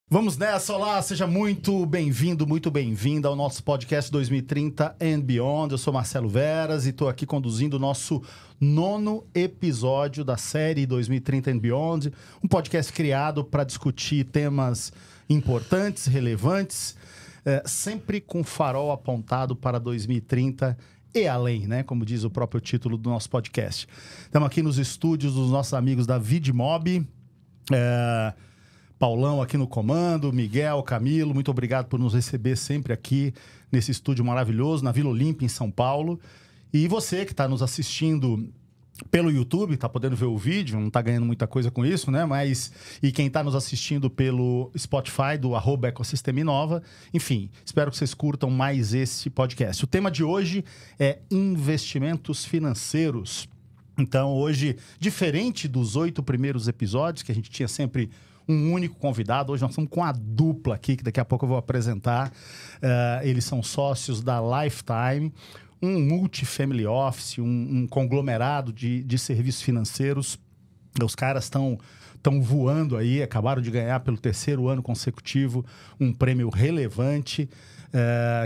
Vamos nessa, olá, seja muito bem-vinda ao nosso podcast 2030 and Beyond. Eu sou Marcelo Veras e estou aqui conduzindo o nosso 9º episódio da série 2030 and Beyond, um podcast criado para discutir temas importantes, relevantes, sempre com farol apontado para 2030 e além, né? Como diz o próprio título do nosso podcast. Estamos aqui nos estúdios dos nossos amigos da Vidmob, Paulão aqui no comando, Miguel, Camilo, muito obrigado por nos receber sempre aqui nesse estúdio maravilhoso, na Vila Olímpia, em São Paulo. E você que está nos assistindo pelo YouTube, está podendo ver o vídeo, não está ganhando muita coisa com isso, né? E quem está nos assistindo pelo Spotify, do @Ecosistema Inova. Enfim, espero que vocês curtam mais esse podcast. O tema de hoje é investimentos financeiros. Então, hoje, diferente dos 8 primeiros episódios, que a gente tinha sempre um único convidado. Hoje nós estamos com a dupla aqui, que daqui a pouco eu vou apresentar. Eles são sócios da Lifetime, um multifamily office, um conglomerado de serviços financeiros. Os caras estão voando aí, acabaram de ganhar pelo 3º ano consecutivo um prêmio relevante,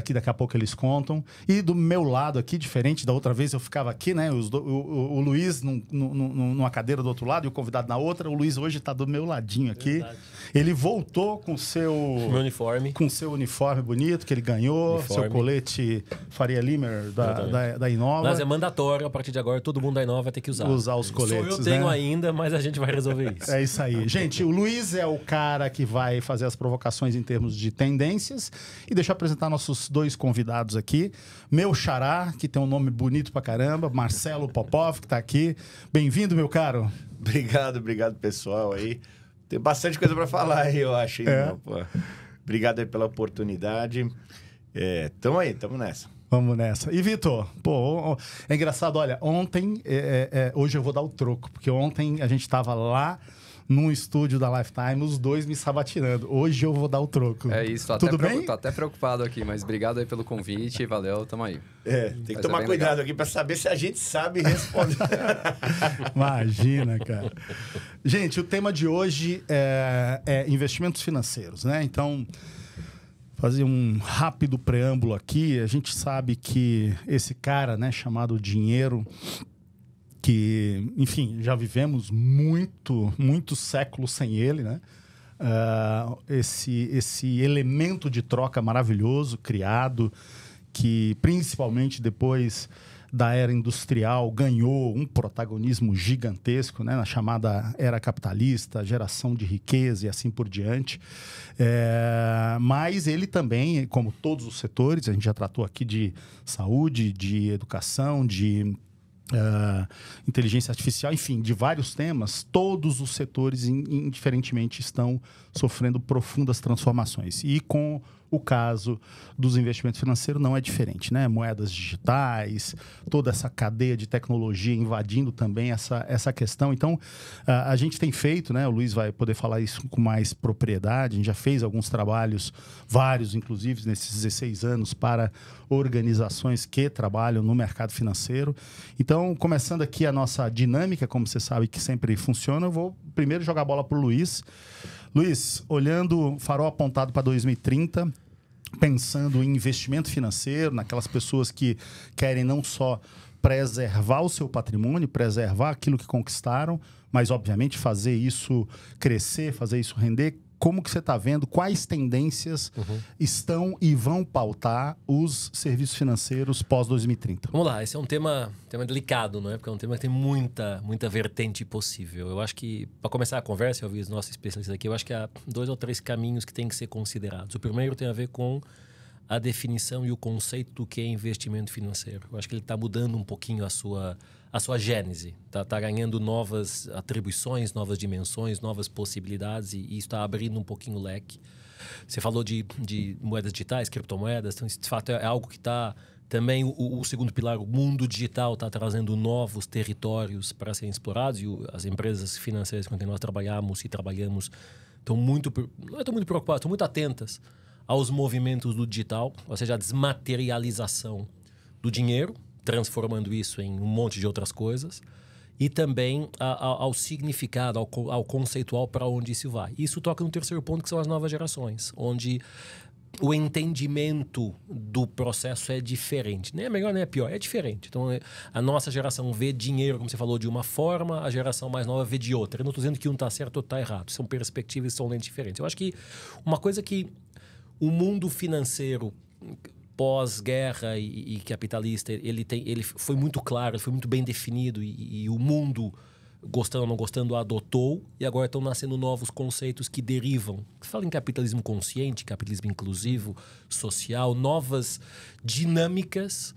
que daqui a pouco eles contam. E do meu lado aqui, diferente da outra vez, eu ficava aqui, né? O Luiz numa cadeira do outro lado e o convidado na outra. O Luiz hoje está do meu ladinho aqui. Verdade. Ele voltou com seu uniforme. Com seu uniforme bonito que ele ganhou, uniforme. Seu colete Faria Limer da Inova. Mas é mandatório, a partir de agora, todo mundo da Inova vai ter que usar. Usar os coletes, eu tenho ainda, mas a gente vai resolver isso. É isso aí. Gente, o Luiz é o cara que vai fazer as provocações em termos de tendências. E deixa eu apresentar nossos 2 convidados aqui. Meu xará, que tem um nome bonito pra caramba, Marcelo Popov, que tá aqui. Bem-vindo, meu caro. Obrigado, pessoal aí. Tem bastante coisa para falar aí, eu acho. Obrigado aí pela oportunidade. Tamo nessa. Vamos nessa. E, Vitor, é engraçado, olha, ontem, hoje eu vou dar o troco, porque ontem a gente estava lá num estúdio da Lifetime, os 2 me sabatinando. Hoje eu vou dar o troco. É isso, Tudo bem? Tô até preocupado aqui, mas obrigado aí pelo convite, valeu, tamo aí. Tem que tomar cuidado legal aqui para saber se a gente sabe responder. Imagina, cara. Gente, o tema de hoje é investimentos financeiros, né? Então, fazer um rápido preâmbulo aqui. A gente sabe que esse cara, né, chamado dinheiro, que, enfim, já vivemos muitos séculos sem ele, né? Esse elemento de troca maravilhoso criado, que principalmente depois da era industrial ganhou um protagonismo gigantesco, né? Na chamada era capitalista, geração de riqueza e assim por diante. Mas ele também, como todos os setores, a gente já tratou aqui de saúde, de educação, de inteligência artificial, enfim, de vários temas, todos os setores, indiferentemente, estão sofrendo profundas transformações. E com o caso dos investimentos financeiros não é diferente, né? Moedas digitais, toda essa cadeia de tecnologia invadindo também essa questão. Então, a gente tem feito, né? O Luiz vai poder falar isso com mais propriedade. A gente já fez alguns trabalhos, vários, inclusive, nesses 16 anos, para organizações que trabalham no mercado financeiro. Então, começando aqui a nossa dinâmica, como você sabe que sempre funciona, eu vou primeiro jogar a bola para o Luiz. Luiz, olhando farol apontado para 2030, pensando em investimento financeiro, naquelas pessoas que querem não só preservar o seu patrimônio, preservar aquilo que conquistaram, mas, obviamente, fazer isso crescer, fazer isso render. Como que você está vendo? Quais tendências estão e vão pautar os serviços financeiros pós-2030? Vamos lá, esse é um tema delicado, não é? Porque é um tema que tem muita vertente possível. Eu acho que, para começar a conversa, eu ouvi os nossos especialistas aqui, eu acho que há 2 ou 3 caminhos que têm que ser considerados. O primeiro tem a ver com a definição e o conceito do que é investimento financeiro. Eu acho que ele está mudando um pouquinho a sua gênese. Tá ganhando novas atribuições, novas dimensões, novas possibilidades, e isso está abrindo um pouquinho o leque. Você falou de moedas digitais, criptomoedas, então isso de fato é algo que está também, o segundo pilar, o mundo digital, está trazendo novos territórios para serem explorados, e as empresas financeiras com quem nós trabalhamos e trabalhamos estão não estão muito preocupadas, estão muito atentas aos movimentos do digital, ou seja, a desmaterialização do dinheiro, transformando isso em um monte de outras coisas. e também ao significado, ao conceitual para onde isso vai. Isso toca no terceiro ponto, que são as novas gerações, onde o entendimento do processo é diferente. Nem é melhor, nem é pior, é diferente. Então, a nossa geração vê dinheiro, como você falou, de uma forma, a geração mais nova vê de outra. Eu não estou dizendo que um está certo ou está errado. São perspectivas, são lentes diferentes. Eu acho que uma coisa que o mundo financeiro pós-guerra e capitalista, ele foi muito claro, foi muito bem definido e o mundo, gostando ou não gostando, adotou, e agora estão nascendo novos conceitos que derivam. Se fala em capitalismo consciente, capitalismo inclusivo, social, novas dinâmicas.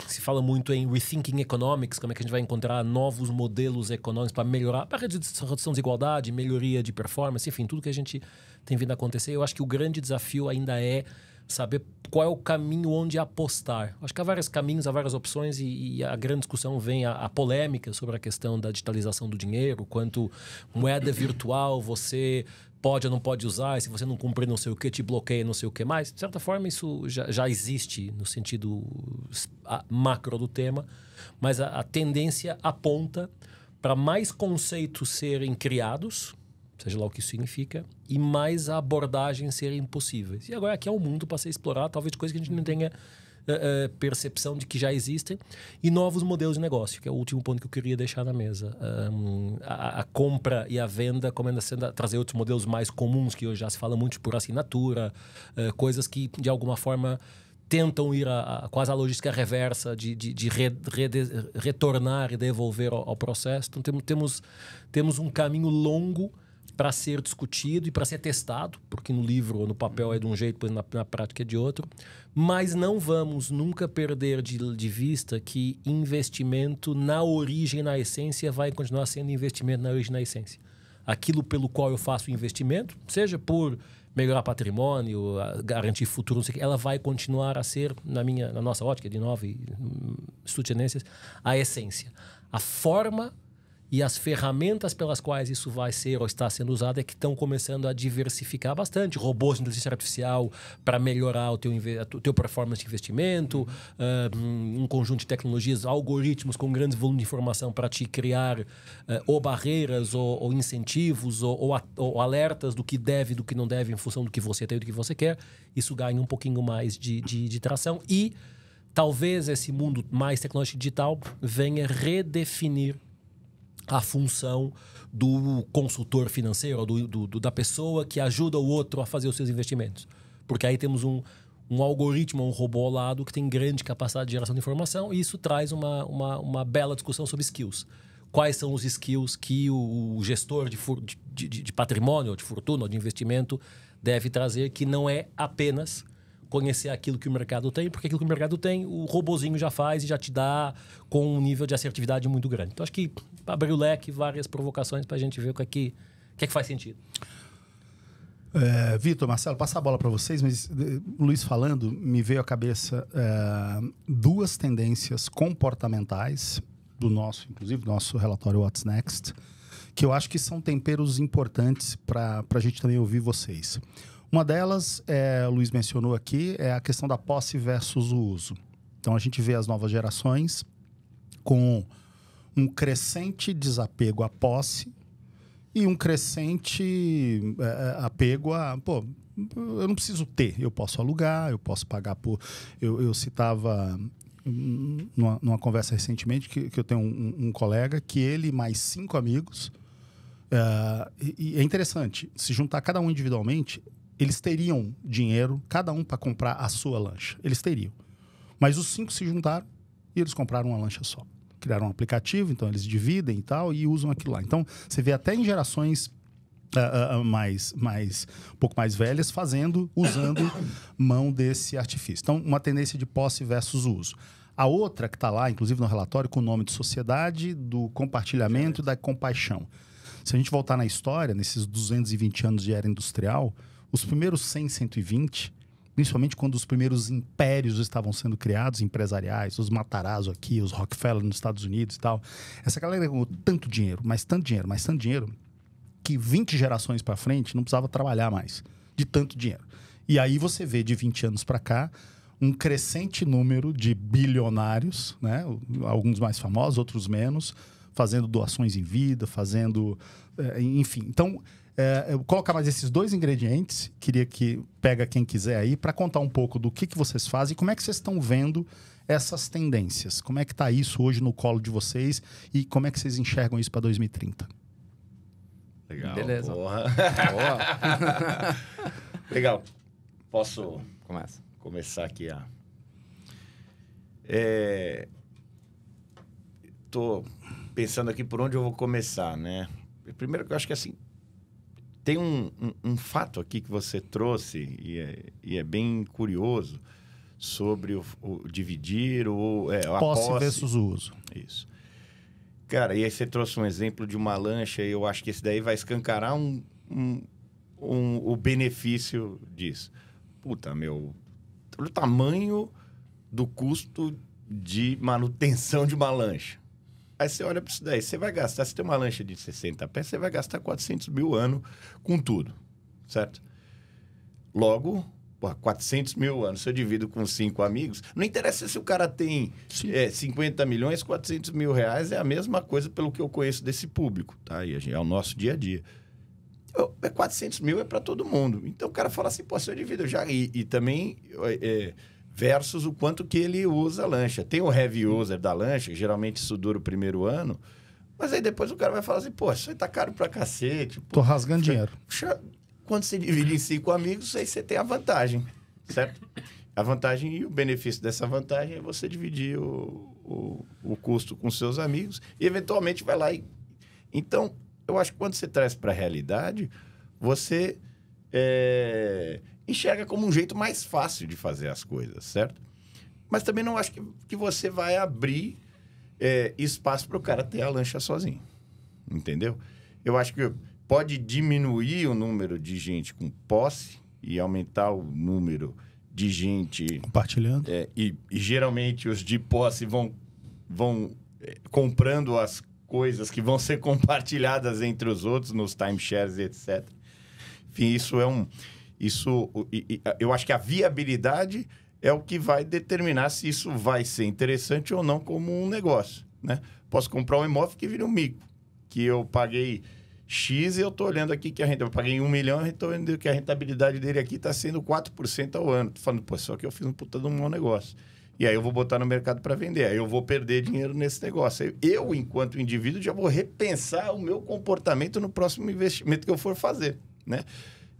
Se fala muito em rethinking economics, como é que a gente vai encontrar novos modelos econômicos para melhorar, para redução de desigualdade, melhoria de performance, enfim, tudo que a gente tem vindo a acontecer. Eu acho que o grande desafio ainda é saber qual é o caminho onde apostar. Acho que há vários caminhos, há várias opções e a grande discussão vem a polêmica sobre a questão da digitalização do dinheiro, quanto moeda virtual você pode ou não pode usar, e se você não cumprir não sei o que, te bloqueia não sei o que mais. De certa forma, isso já existe no sentido macro do tema, mas a tendência aponta para mais conceitos serem criados, seja lá o que isso significa, e mais abordagens serem possíveis. E agora aqui é um mundo para ser explorado, talvez de coisas que a gente não tenha percepção de que já existem, e novos modelos de negócio, que é o último ponto que eu queria deixar na mesa. A compra e a venda começando a trazer outros modelos mais comuns, que hoje já se fala muito por assinatura, coisas que, de alguma forma, tentam ir quase a logística reversa de retornar e devolver ao processo. Então, temos um caminho longo para ser discutido e para ser testado, porque no livro ou no papel é de um jeito, depois na prática é de outro. Mas não vamos nunca perder de vista que investimento na origem, na essência, vai continuar sendo investimento na origem, na essência. Aquilo pelo qual eu faço investimento, seja por melhorar patrimônio, garantir futuro, não sei o que, ela vai continuar a ser, na nossa ótica de nova tendências, a essência. A forma e as ferramentas pelas quais isso vai ser ou está sendo usado é que estão começando a diversificar bastante. Robôs de inteligência artificial para melhorar o teu performance de investimento, um conjunto de tecnologias, algoritmos com grandes volumes de informação para te criar ou barreiras ou incentivos ou alertas do que deve e do que não deve em função do que você tem e do que você quer. Isso ganha um pouquinho mais de tração e talvez esse mundo mais tecnológico digital venha redefinir a função do consultor financeiro, da pessoa que ajuda o outro a fazer os seus investimentos. Porque aí temos um algoritmo, um robô ao lado que tem grande capacidade de geração de informação e isso traz uma bela discussão sobre skills. Quais são os skills que o gestor de patrimônio, ou de fortuna, ou de investimento deve trazer, que não é apenas conhecer aquilo que o mercado tem, porque aquilo que o mercado tem, o robozinho já faz e já te dá com um nível de assertividade muito grande. Então, acho que abriu o leque, várias provocações para a gente ver o que é que faz sentido. Vitor, Marcelo, passar a bola para vocês, mas Luiz falando, me veio à cabeça duas tendências comportamentais inclusive do nosso relatório What's Next, que eu acho que são temperos importantes para a gente também ouvir vocês. Uma delas, o Luiz mencionou aqui, é a questão da posse versus o uso. Então, a gente vê as novas gerações com um crescente desapego à posse e um crescente apego a... Pô, eu não preciso ter, eu posso alugar, eu posso pagar por... Eu citava numa conversa recentemente que eu tenho um colega que ele mais 5 amigos... e é interessante, se juntar cada um individualmente... Eles teriam dinheiro, cada um para comprar a sua lancha. Eles teriam. Mas os 5 se juntaram e eles compraram uma lancha só. Criaram um aplicativo, então eles dividem e tal, e usam aquilo lá. Então, você vê até em gerações um pouco mais velhas usando mão desse artifício. Então, uma tendência de posse versus uso. A outra que está lá, inclusive no relatório, com o nome de sociedade, do compartilhamento e da compaixão. Se a gente voltar na história, nesses 220 anos de era industrial... Os primeiros 100, 120, principalmente quando os primeiros impérios estavam sendo criados, empresariais, os Matarazzo aqui, os Rockefeller nos Estados Unidos e tal, essa galera ganhou tanto dinheiro, que 20 gerações para frente não precisava trabalhar mais, de tanto dinheiro. E aí você vê, de 20 anos para cá, um crescente número de bilionários, né? Alguns mais famosos, outros menos, fazendo doações em vida, fazendo... enfim, então... eu vou colocar mais esses 2 ingredientes, queria que pega quem quiser aí, para contar um pouco do que vocês fazem e como é que vocês estão vendo essas tendências. Como é que está isso hoje no colo de vocês e como é que vocês enxergam isso para 2030? Legal. Beleza. Porra. Boa. Legal. Posso Começa. começar aqui a... Tô pensando aqui por onde eu vou começar, né? Primeiro que eu acho que assim, tem um fato aqui que você trouxe e é bem curioso sobre o dividir ou a Posse versus uso. Isso. Cara, e aí você trouxe um exemplo de uma lancha e eu acho que esse daí vai escancarar o benefício disso. Puta, meu... Olha o tamanho do custo de manutenção de uma lancha. Aí você olha para isso daí, você vai gastar, se tem uma lancha de 60 pés, você vai gastar 400 mil ano com tudo, certo? Logo, 400 mil anos, se eu divido com 5 amigos, não interessa se o cara tem 50 milhões, 400 mil reais é a mesma coisa pelo que eu conheço desse público, tá? E é o nosso dia a dia. 400 mil é para todo mundo. Então o cara fala assim, pô, se eu divido já... E também... versus o quanto que ele usa a lancha. Tem o heavy user da lancha, que geralmente isso dura o primeiro ano, mas aí depois o cara vai falar assim, pô, isso aí tá caro pra cacete. Pô, Tô rasgando dinheiro. Quando você divide em 5 amigos, aí você tem a vantagem, certo? A vantagem e o benefício dessa vantagem é você dividir o custo com seus amigos e eventualmente vai lá e... Então, eu acho que quando você traz para a realidade, você... enxerga como um jeito mais fácil de fazer as coisas, certo? Mas também não acho que você vai abrir espaço para o cara ter a lancha sozinho, entendeu? Eu acho que pode diminuir o número de gente com posse e aumentar o número de gente... Compartilhando. E geralmente os de posse vão comprando as coisas que vão ser compartilhadas entre os outros nos timeshares, etc. Enfim, eu acho que a viabilidade é o que vai determinar se isso vai ser interessante ou não como um negócio, né? Posso comprar um imóvel que vira um mico, que eu paguei X e eu estou olhando aqui que eu paguei 1 milhão e estou vendo que a rentabilidade dele aqui está sendo 4% ao ano. Estou falando, pô, só que eu fiz um puta de um mau negócio. E aí eu vou botar no mercado para vender, aí eu vou perder dinheiro nesse negócio. Eu, enquanto indivíduo, já vou repensar o meu comportamento no próximo investimento que eu for fazer, né?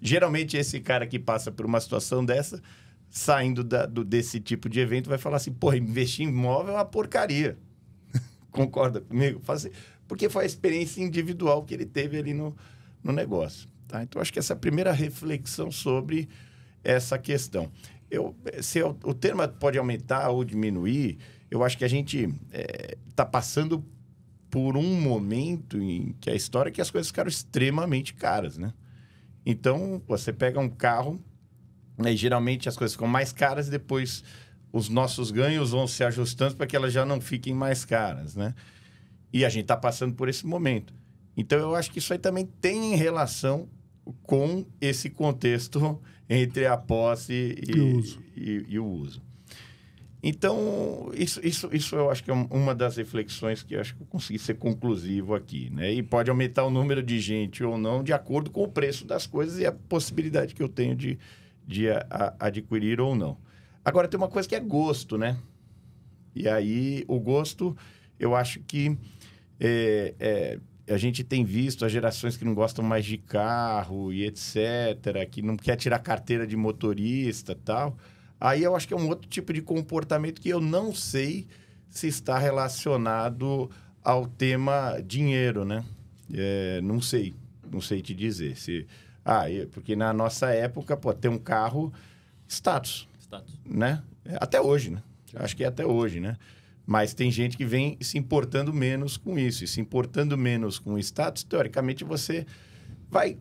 Geralmente, esse cara que passa por uma situação dessa, saindo desse tipo de evento, vai falar assim, porra, investir em imóvel é uma porcaria. Concorda comigo? Porque foi a experiência individual que ele teve ali no negócio. Tá? Então, acho que essa é a primeira reflexão sobre essa questão. Se o termo pode aumentar ou diminuir, eu acho que a gente está passando por um momento em que a história é que as coisas ficaram extremamente caras, né? Então, você pega um carro, né, e geralmente as coisas ficam mais caras e depois os nossos ganhos vão se ajustando para que elas já não fiquem mais caras, né? E a gente está passando por esse momento. Então, eu acho que isso aí também tem relação com esse contexto entre a posse e o uso. Então, isso eu acho que é uma das reflexões que eu acho que eu consegui ser conclusivo aqui, né? E pode aumentar o número de gente ou não, de acordo com o preço das coisas e a possibilidade que eu tenho de adquirir ou não. Agora, tem uma coisa que é gosto, né? E aí, o gosto, eu acho que a gente tem visto as gerações que não gostam mais de carro e etc., que não quer tirar carteira de motorista e tal. Aí eu acho que é um outro tipo de comportamento que eu não sei se está relacionado ao tema dinheiro, né? Não sei te dizer. Porque na nossa época, ter um carro, status. Né? Até hoje, né? Acho que é até hoje, né? Mas tem gente que vem se importando menos com isso. E se importando menos com o status, teoricamente você vai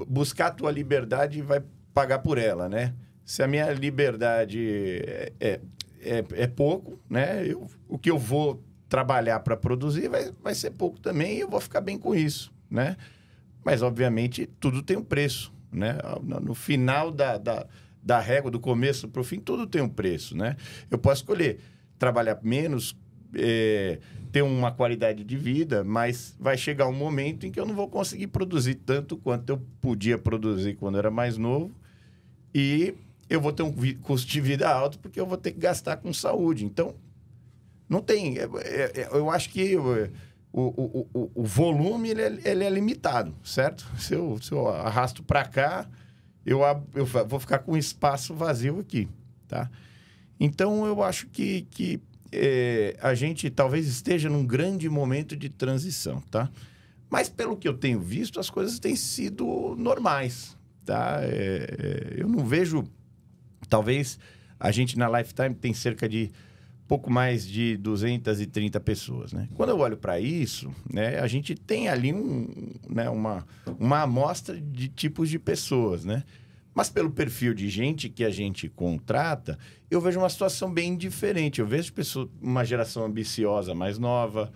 buscar a tua liberdade e vai pagar por ela, né? Se a minha liberdade é pouco, né? O que eu vou trabalhar para produzir vai ser pouco também e eu vou ficar bem com isso, né? Mas, obviamente, tudo tem um preço, né? No final da régua, do começo para o fim, tudo tem um preço, né? Eu posso escolher trabalhar menos ter uma qualidade de vida, mas vai chegar um momento em que eu não vou conseguir produzir tanto quanto eu podia produzir quando eu era mais novo e eu vou ter um custo de vida alto porque eu vou ter que gastar com saúde. Então, não tem... eu acho que o volume ele é limitado, certo? Se eu arrasto para cá, eu vou ficar com espaço vazio aqui, tá? Então, eu acho que a gente talvez esteja num grande momento de transição, tá? Mas, pelo que eu tenho visto, as coisas têm sido normais, tá? Eu não vejo... Talvez a gente, na Lifetime, tem cerca de pouco mais de 230 pessoas, né? Quando eu olho para isso, né, a gente tem ali uma amostra de tipos de pessoas, né? Mas pelo perfil de gente que a gente contrata, eu vejo uma situação bem diferente. Eu vejo uma geração ambiciosa mais nova,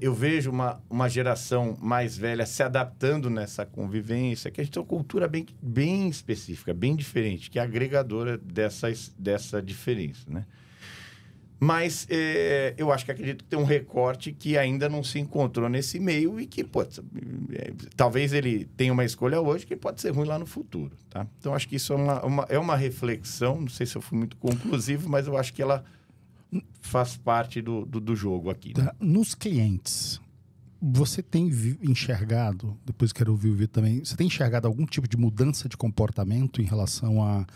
eu vejo uma geração mais velha se adaptando nessa convivência, que a gente tem uma cultura bem específica, bem diferente, que é agregadora dessa diferença, né? Mas eu acho que acredito que tem um recorte que ainda não se encontrou nesse meio e que, talvez ele tenha uma escolha hoje que pode ser ruim lá no futuro, tá? Então, acho que isso é uma reflexão, não sei se eu fui muito conclusivo, mas eu acho que ela faz parte do jogo aqui. Né? Tá. Nos clientes, você tem enxergado, depois quero ouvir o Vitor também, você tem enxergado algum tipo de mudança de comportamento em relação à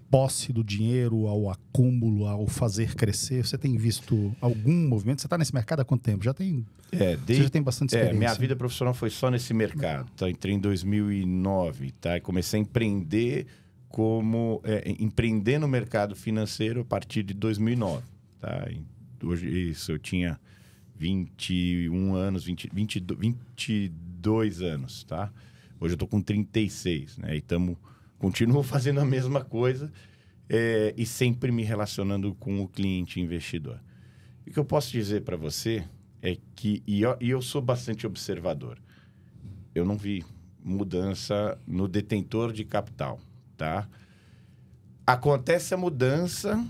posse do dinheiro, ao acúmulo, ao fazer crescer? Você tem visto algum movimento? Você está nesse mercado há quanto tempo? Você já tem bastante experiência. Minha vida profissional foi só nesse mercado. Tá? Entrei em 2009, tá? E comecei a empreender empreender no mercado financeiro a partir de 2009. Tá? Hoje, eu tinha 21 anos, 22 anos. Tá? Hoje eu estou com 36, né? E continuo fazendo a mesma coisa e sempre me relacionando com o cliente investidor. O que eu posso dizer para você é que, e eu sou bastante observador, eu não vi mudança no detentor de capital, tá? Acontece a mudança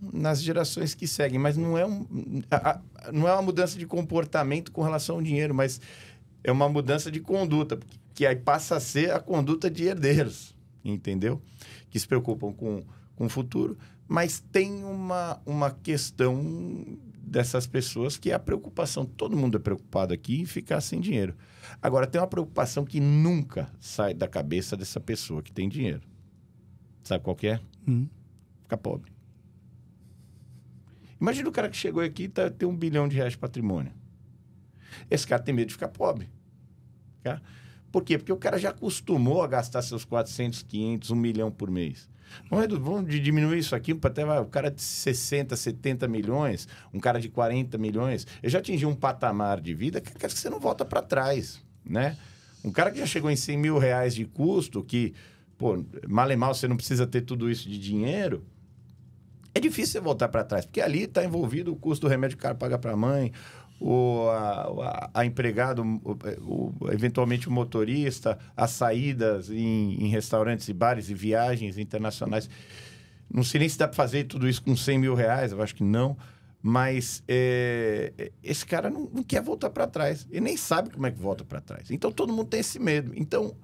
nas gerações que seguem, mas não é uma mudança de comportamento com relação ao dinheiro, mas é uma mudança de conduta, que aí passa a ser a conduta de herdeiros, entendeu? Que se preocupam com o futuro, mas tem uma questão dessas pessoas que é a preocupação, todo mundo é preocupado aqui em ficar sem dinheiro. Agora, tem uma preocupação que nunca sai da cabeça dessa pessoa que tem dinheiro. Sabe qual que é? Ficar pobre. Imagina o cara que chegou aqui e tem R$1 bilhão de patrimônio. Esse cara tem medo de ficar pobre. Tá? Por quê? Porque o cara já acostumou a gastar seus 400, 500, 1 milhão por mês. Vamos diminuir isso aqui para até o cara de 60, 70 milhões, um cara de 40 milhões. Eu já atingi um patamar de vida que você não volta para trás, né? Um cara que já chegou em 100 mil reais de custo, que, mal e mal você não precisa ter tudo isso de dinheiro, é difícil você voltar para trás, porque ali está envolvido o custo do remédio que o cara paga para a mãe, a empregado, eventualmente o motorista, as saídas em restaurantes e bares e viagens internacionais. Não sei nem se dá para fazer tudo isso com 100 mil reais, eu acho que não. Mas esse cara não quer voltar para trás. Ele nem sabe como é que volta para trás. Então, todo mundo tem esse medo. Então,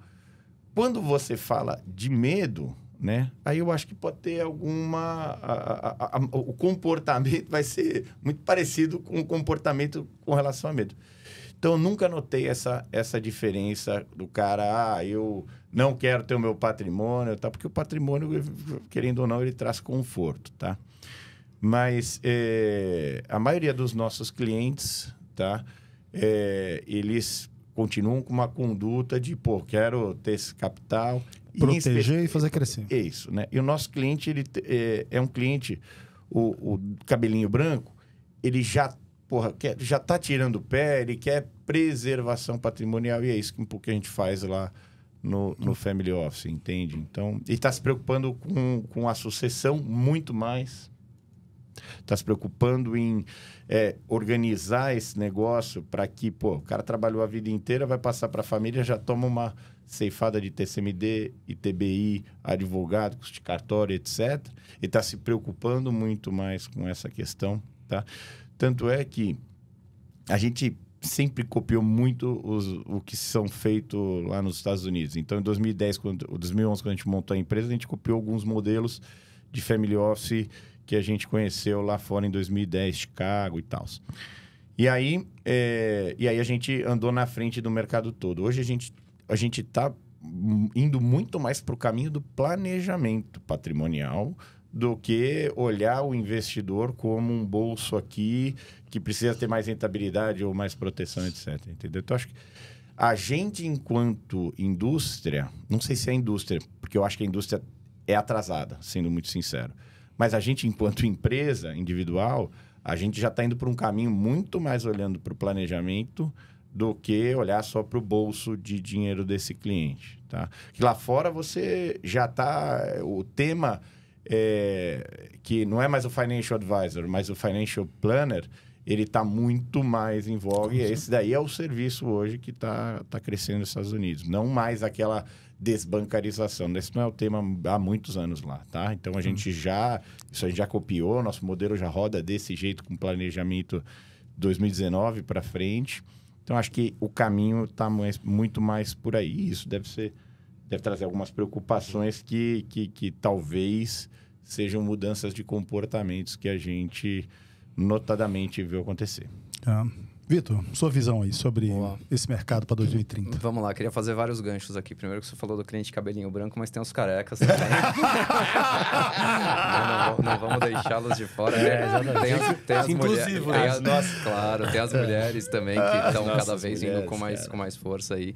quando você fala de medo, né? Aí eu acho que pode ter o comportamento vai ser muito parecido com o comportamento com relação a medo. Então, eu nunca notei essa diferença do cara, eu não quero ter o meu patrimônio, tá? Porque o patrimônio, querendo ou não, ele traz conforto, tá? Mas a maioria dos nossos clientes, tá? Eles continuam com uma conduta de, quero ter esse capital... Proteger e fazer crescer. É isso, né? E o nosso cliente, ele é um cliente, o cabelinho branco, ele já está tirando o pé, ele quer preservação patrimonial, e é isso que a gente faz lá no Family Office, entende? Então, ele está se preocupando com a sucessão muito mais, está se preocupando em organizar esse negócio para que, o cara trabalhou a vida inteira, vai passar para a família, já toma uma ceifada de TCMD, ITBI, advogado, custo de cartório, etc. E está se preocupando muito mais com essa questão, tá? Tanto é que a gente sempre copiou muito o que são feitos lá nos Estados Unidos. Então, em 2011, quando a gente montou a empresa, a gente copiou alguns modelos de family office que a gente conheceu lá fora em 2010, Chicago e tal. E aí a gente andou na frente do mercado todo. Hoje a gente está indo muito mais para o caminho do planejamento patrimonial do que olhar o investidor como um bolso aqui que precisa ter mais rentabilidade ou mais proteção, etc. Entendeu? Então, acho que a gente, enquanto indústria, não sei se é indústria, porque eu acho que a indústria é atrasada, sendo muito sincero, mas a gente, enquanto empresa individual, a gente já está indo para um caminho muito mais olhando para o planejamento do que olhar só para o bolso de dinheiro desse cliente, tá? Que lá fora você já está... O tema que não é mais o financial advisor, mas o financial planner, ele está muito mais em voga. E esse daí é o serviço hoje que está crescendo nos Estados Unidos. Não mais aquela desbancarização. Esse não é o tema há muitos anos lá, tá? Então, isso a gente já copiou, nosso modelo já roda desse jeito com planejamento 2019 para frente. Então, acho que o caminho está muito mais por aí. Isso deve trazer algumas preocupações que talvez sejam mudanças de comportamentos que a gente notadamente viu acontecer. Vitor, sua visão aí sobre esse mercado para 2030. Vamos lá, queria fazer vários ganchos aqui. Primeiro que você falou do cliente de cabelinho branco, mas tem os carecas também. não vamos deixá-los de fora. Tem as mulheres. Claro, tem as mulheres também que estão cada vez indo com mais força aí.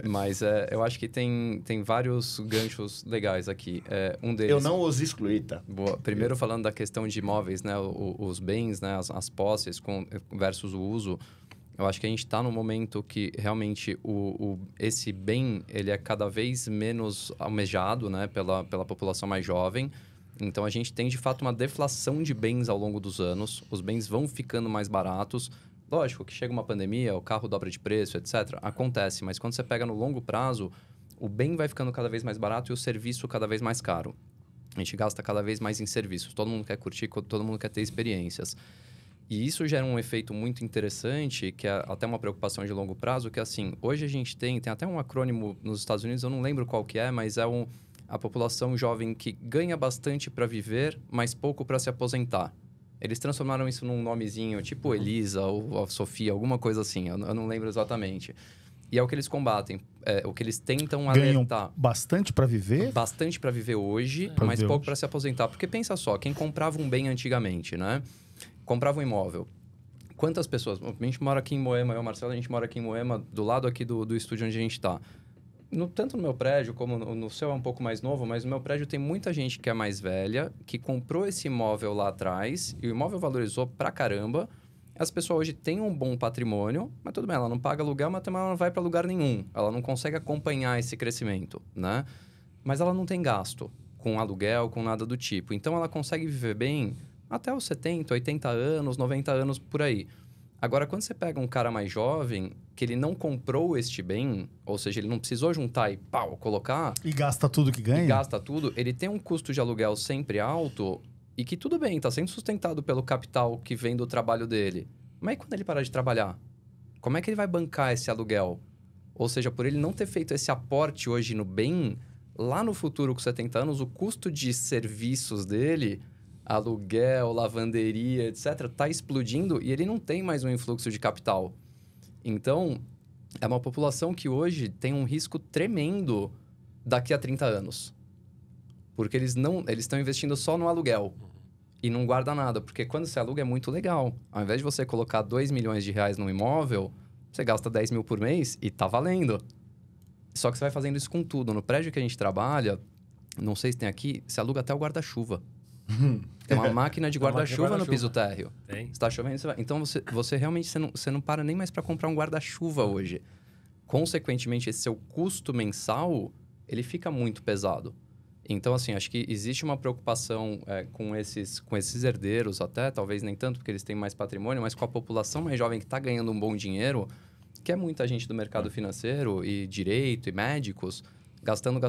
Mas eu acho que tem vários ganchos legais aqui. Um deles... Eu não os excluí, tá? Boa. Primeiro falando da questão de imóveis, né? Os bens, né? As posses versus o uso. Eu acho que a gente está no momento que realmente esse bem ele é cada vez menos almejado, né, pela população mais jovem. Então, a gente tem, de fato, uma deflação de bens ao longo dos anos. Os bens vão ficando mais baratos. Lógico que chega uma pandemia, o carro dobra de preço, etc. Acontece, mas quando você pega no longo prazo, o bem vai ficando cada vez mais barato e o serviço cada vez mais caro. A gente gasta cada vez mais em serviços. Todo mundo quer curtir, todo mundo quer ter experiências. E isso gera um efeito muito interessante, que é até uma preocupação de longo prazo, que é assim, hoje a gente tem até um acrônimo nos Estados Unidos, eu não lembro qual que é, mas é a população jovem que ganha bastante para viver, mas pouco para se aposentar. Eles transformaram isso num nomezinho, tipo Elisa ou a Sofia, alguma coisa assim, eu não lembro exatamente. E é o que eles combatem, o que eles tentam alertar. Ganham bastante para viver? Bastante para viver hoje, mas pouco para se aposentar. Porque pensa só, quem comprava um bem antigamente, né? Comprava um imóvel. Quantas pessoas... A gente mora aqui em Moema, eu e o Marcelo, a gente mora aqui em Moema, do lado aqui do estúdio onde a gente está. Tanto no meu prédio, como no seu é um pouco mais novo, mas no meu prédio tem muita gente que é mais velha, que comprou esse imóvel lá atrás, e o imóvel valorizou pra caramba. As pessoas hoje têm um bom patrimônio, mas tudo bem, ela não paga aluguel, mas também ela não vai para lugar nenhum. Ela não consegue acompanhar esse crescimento, né? Mas ela não tem gasto com aluguel, com nada do tipo. Então, ela consegue viver bem até os 70, 80 anos, 90 anos, por aí. Agora, quando você pega um cara mais jovem, que ele não comprou este bem, ou seja, ele não precisou juntar e colocar... E gasta tudo que ganha? E gasta tudo. Ele tem um custo de aluguel sempre alto e que tudo bem, está sendo sustentado pelo capital que vem do trabalho dele. Mas e quando ele parar de trabalhar? Como é que ele vai bancar esse aluguel? Ou seja, por ele não ter feito esse aporte hoje no bem, lá no futuro, com 70 anos, o custo de serviços dele... aluguel, lavanderia, etc., está explodindo e ele não tem mais um influxo de capital. Então, é uma população que hoje tem um risco tremendo daqui a 30 anos. Porque eles estão investindo só no aluguel e não guarda nada. Porque quando você aluga é muito legal. Ao invés de você colocar 2 milhões de reais num imóvel, você gasta 10 mil por mês e tá valendo. Só que você vai fazendo isso com tudo. No prédio que a gente trabalha, não sei se tem aqui, você aluga até o guarda-chuva. Tem uma máquina de guarda-chuva no piso térreo. Tem. Está chovendo, você vai. Então, você realmente você não para nem mais para comprar um guarda-chuva hoje. Consequentemente, esse seu custo mensal, ele fica muito pesado. Então, assim, acho que existe uma preocupação com esses herdeiros até, talvez nem tanto, porque eles têm mais patrimônio, mas com a população mais jovem que está ganhando um bom dinheiro, que é muita gente do mercado financeiro e direito e médicos, gastando,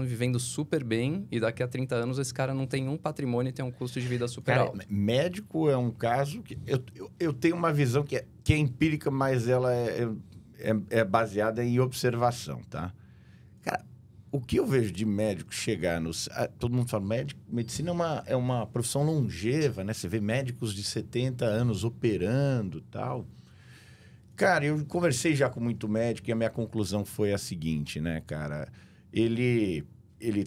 vivendo super bem, e daqui a 30 anos esse cara não tem um patrimônio e tem um custo de vida super alto. Médico é um caso que... Eu tenho uma visão que é empírica, mas ela é baseada em observação, tá? Cara, o que eu vejo de médico chegar nos... todo mundo fala, medicina é uma profissão longeva, né? Você vê médicos de 70 anos operando e tal. Cara, eu conversei já com muito médico e a minha conclusão foi a seguinte, né, cara? Ele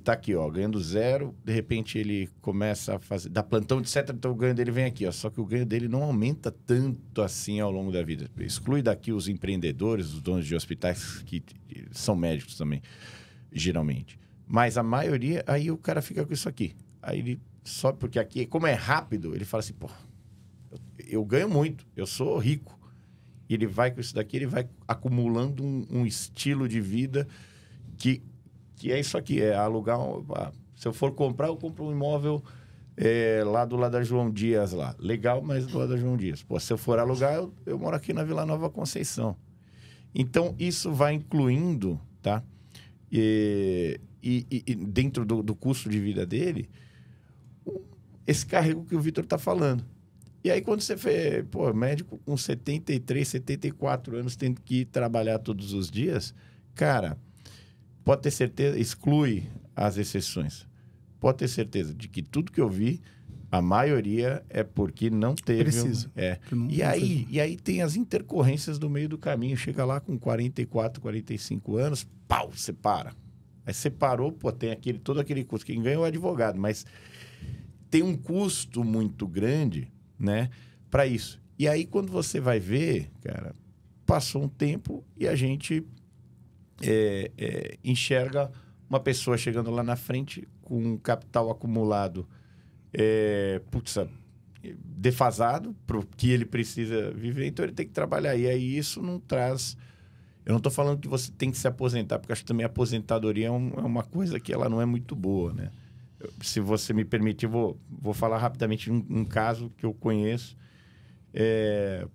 tá aqui, ó, ganhando 0, de repente ele começa a fazer... Dá plantão, etc., então o ganho dele vem aqui, ó. Só que o ganho dele não aumenta tanto assim ao longo da vida. Exclui daqui os empreendedores, os donos de hospitais, que são médicos também, geralmente. Mas a maioria, aí o cara fica com isso aqui. Aí ele sobe, porque aqui, como é rápido, ele fala assim, pô, eu ganho muito, eu sou rico. E ele vai com isso daqui, ele vai acumulando um estilo de vida que é isso aqui, é alugar... se eu for comprar, eu compro um imóvel lá do lado da João Dias, lá. Legal, mas do lado da João Dias. Pô, se eu for alugar, eu moro aqui na Vila Nova Conceição. Então, isso vai incluindo, tá? E dentro do custo de vida dele, esse carrego que o Vitor está falando. E aí, quando você vê, pô, médico com 73, 74 anos, tendo que ir trabalhar todos os dias, cara, pode ter certeza, exclui as exceções. Pode ter certeza de que tudo que eu vi, a maioria é porque não teve... Precisa. E aí tem as intercorrências do meio do caminho. Chega lá com 44, 45 anos, pau, você para. Aí você parou, pô, tem todo aquele custo. Quem ganha é o advogado, mas tem um custo muito grande, né, para isso. E aí, quando você vai ver, cara, passou um tempo e a gente enxerga uma pessoa chegando lá na frente com um capital acumulado defasado para o que ele precisa viver, então ele tem que trabalhar. E aí isso não traz... Eu não estou falando que você tem que se aposentar, porque acho que também a aposentadoria é uma coisa que ela não é muito boa, né? Se você me permitir, vou falar rapidamente de um caso que eu conheço.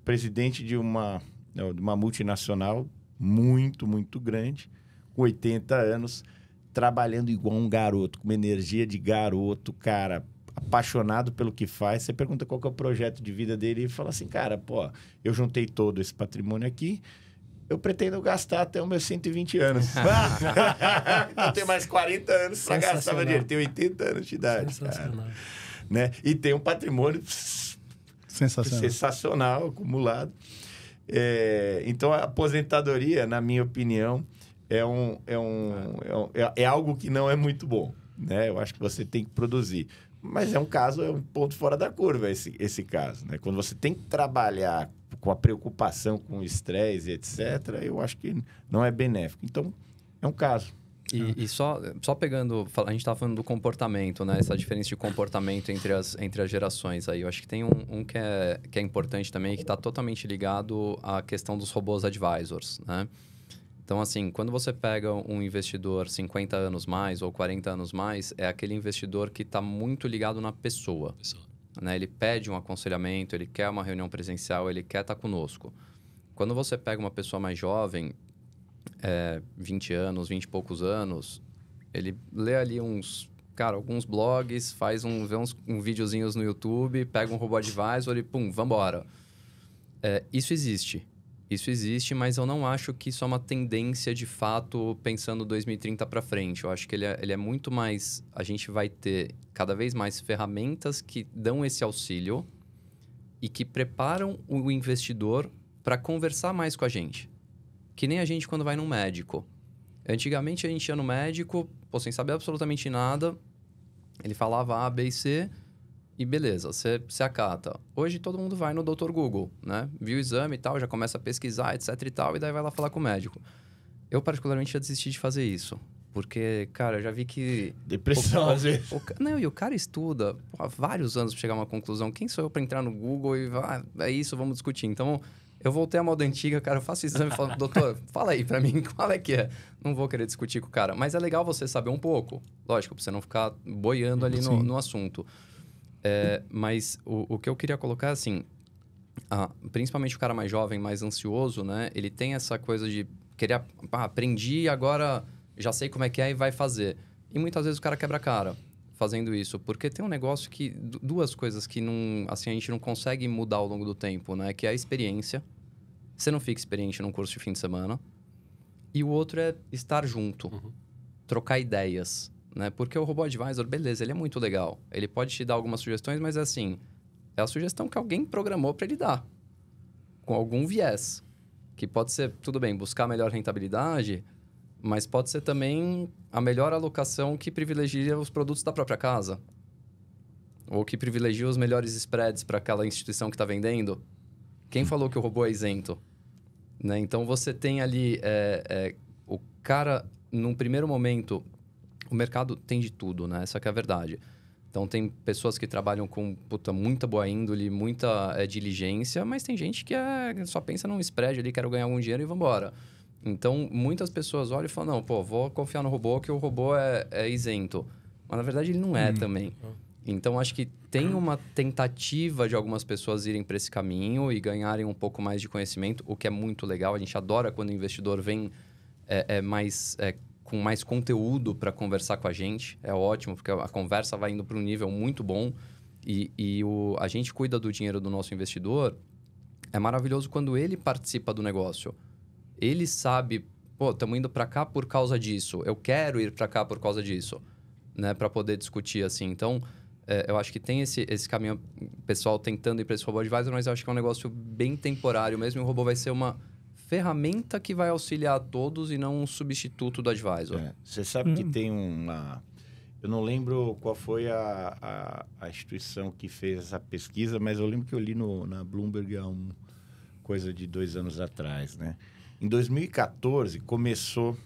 Presidente de uma multinacional muito, muito grande, com 80 anos, trabalhando igual um garoto, com uma energia de garoto, cara, apaixonado pelo que faz. Você pergunta qual que é o projeto de vida dele e ele fala assim, cara, pô, eu juntei todo esse patrimônio aqui, eu pretendo gastar até os meus 120 anos. Eu tenho mais 40 anos para gastar meu dinheiro. Tem 80 anos de idade, cara. Né? E tem um patrimônio sensacional acumulado. Então, a aposentadoria, na minha opinião, é algo que não é muito bom. Né? Eu acho que você tem que produzir. Mas é um ponto fora da curva esse caso. Né? Quando você tem que trabalhar com a preocupação, com o estresse, etc., eu acho que não é benéfico. Então, é um caso. E só pegando... A gente estava falando do comportamento, né? Essa diferença de comportamento entre as gerações aí. Eu acho que tem um que é importante também, que está totalmente ligado à questão dos robôs advisors, né? Então, assim, quando você pega um investidor 50 anos mais ou 40 anos mais, é aquele investidor que está muito ligado na pessoa. Né? Ele pede um aconselhamento, ele quer uma reunião presencial, ele quer estar conosco. Quando você pega uma pessoa mais jovem, 20 anos, 20 e poucos anos, ele lê ali alguns blogs, vê uns videozinhos no YouTube, pega um robô advisor e pum, vambora. Isso existe. Isso existe, mas eu não acho que isso é uma tendência de fato pensando 2030 para frente. Eu acho que ele é muito mais... A gente vai ter cada vez mais ferramentas que dão esse auxílio e que preparam o investidor para conversar mais com a gente. Que nem a gente quando vai num médico. Antigamente a gente ia no médico, sem saber absolutamente nada, ele falava A, B e C... E beleza, você acata. Hoje todo mundo vai no Dr. Google, né? Viu o exame e tal, já começa a pesquisar, etc e tal, e daí vai lá falar com o médico. Eu, particularmente, já desisti de fazer isso. Porque, cara, eu já vi que... Depressão, às vezes. E o cara estuda há vários anos para chegar a uma conclusão. Quem sou eu para entrar no Google e... é isso, vamos discutir. Então, eu voltei à moda antiga, cara. Eu faço exame e falo, doutor, fala aí para mim, qual é que é? Não vou querer discutir com o cara. Mas é legal você saber um pouco. Lógico, para você não ficar boiando ali no assunto. Mas o que eu queria colocar, assim, principalmente o cara mais jovem, mais ansioso, né? Ele tem essa coisa de querer... aprendi, agora já sei como é que é e vai fazer. E muitas vezes o cara quebra a cara fazendo isso, porque tem um negócio que... Duas coisas que não, assim, a gente não consegue mudar ao longo do tempo, né? Que é a experiência. Você não fica experiente num curso de fim de semana. E o outro é estar junto. Trocar ideias, né? Porque o Robô Advisor, beleza, ele é muito legal. Ele pode te dar algumas sugestões, mas é assim... É a sugestão que alguém programou para ele dar. Com algum viés. Que pode ser, tudo bem, buscar melhor rentabilidade... Mas pode ser também a melhor alocação que privilegia os produtos da própria casa. Ou que privilegia os melhores spreads para aquela instituição que está vendendo. Quem falou que o robô é isento? Né? Então, você tem ali... o cara, num primeiro momento... O mercado tem de tudo, né? Essa que é a verdade. Então, tem pessoas que trabalham com muita boa índole, muita diligência. Mas tem gente que só pensa num spread ali, quero ganhar algum dinheiro e vambora. Então, muitas pessoas olham e falam, não, pô, vou confiar no robô, que o robô é isento. Mas, na verdade, ele não é também. Então, acho que tem uma tentativa de algumas pessoas irem para esse caminho e ganharem um pouco mais de conhecimento, o que é muito legal. A gente adora quando o investidor vem com mais conteúdo para conversar com a gente. É ótimo, porque a conversa vai indo para um nível muito bom. E a gente cuida do dinheiro do nosso investidor. É maravilhoso quando ele participa do negócio. Ele sabe, pô, estamos indo para cá por causa disso. Eu quero ir para cá por causa disso, né? Para poder discutir assim. Então, eu acho que tem esse caminho, pessoal tentando ir para esse Robô Advisor, mas eu acho que é um negócio bem temporário mesmo. E o robô vai ser uma ferramenta que vai auxiliar a todos e não um substituto do Advisor. Você sabe que tem uma... Eu não lembro qual foi a instituição que fez essa pesquisa, mas eu lembro que eu li na Bloomberg há coisa de 2 anos atrás, né? Em 2014, começou...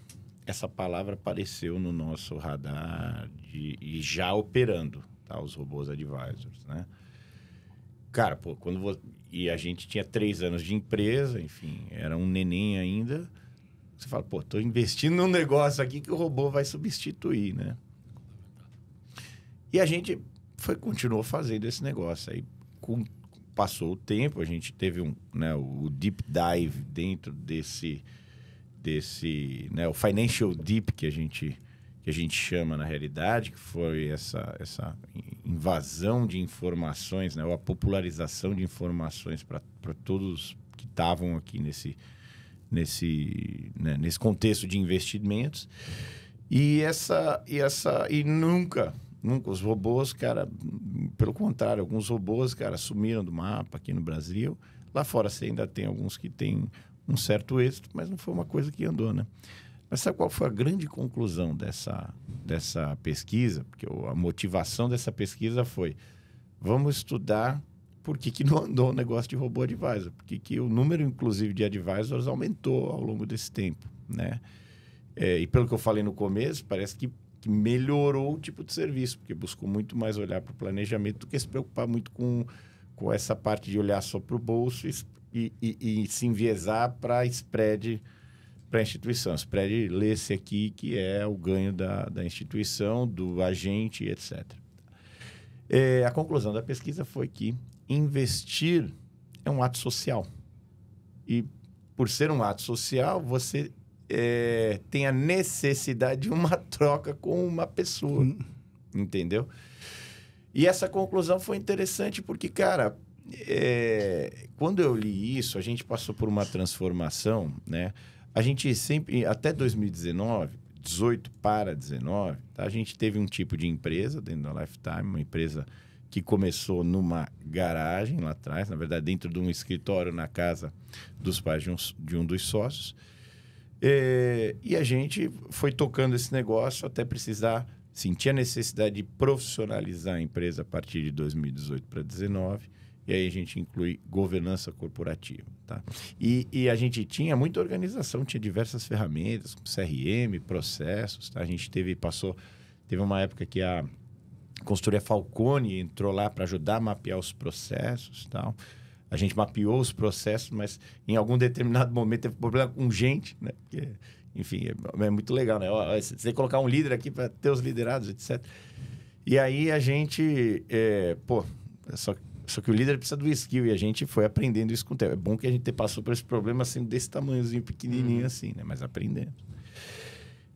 Essa palavra apareceu no nosso radar e já operando, tá? Os robôs advisors, né? Cara, pô, e a gente tinha 3 anos de empresa, enfim, era um neném ainda. Você fala, pô, tô investindo num negócio aqui que o robô vai substituir, né? E a gente continuou fazendo esse negócio. Aí, passou o tempo, a gente teve o deep dive dentro desse né, o financial deep que a gente chama na realidade, que foi essa invasão de informações, né, ou a popularização de informações para todos que estavam aqui nesse contexto de investimentos. E nunca os robôs, cara, pelo contrário, alguns robôs, cara, sumiram do mapa aqui no Brasil. Lá fora você ainda tem alguns que têm um certo êxito, mas não foi uma coisa que andou, né? Mas sabe qual foi a grande conclusão dessa pesquisa? Porque a motivação dessa pesquisa foi: vamos estudar por que não andou o negócio de robô advisor, por que o número, inclusive, de advisors aumentou ao longo desse tempo, né? E pelo que eu falei no começo, parece que melhorou o tipo de serviço, porque buscou muito mais olhar para o planejamento do que se preocupar muito com essa parte de olhar só para o bolso e se enviesar para spread para a instituição. Spread, lê-se aqui, que é o ganho da instituição, do agente, etc. A conclusão da pesquisa foi que investir é um ato social. E, por ser um ato social, você tem a necessidade de uma troca com uma pessoa. Entendeu? E essa conclusão foi interessante porque, cara, quando eu li isso, a gente passou por uma transformação, né? A gente sempre, até 2019, 18 para 19, tá? A gente teve um tipo de empresa dentro da Lifetime, uma empresa que começou numa garagem lá atrás, na verdade, dentro de um escritório na casa dos pais de um dos sócios. E a gente foi tocando esse negócio até precisar, sentir a necessidade de profissionalizar a empresa a partir de 2018 para 2019. E aí a gente inclui governança corporativa, tá? E a gente tinha muita organização, tinha diversas ferramentas, CRM, processos, tá? A gente teve uma época que a consultoria Falcone entrou lá para ajudar a mapear os processos, tal. A gente mapeou os processos, mas em algum determinado momento teve problema com gente, né? Porque, enfim, é muito legal, né? Você tem que colocar um líder aqui para ter os liderados, etc. E aí a gente... Só que o líder precisa do skill e a gente foi aprendendo isso com o tempo. É bom que a gente passou por esse problema assim, desse tamanhozinho pequenininho assim, né? Mas aprendendo.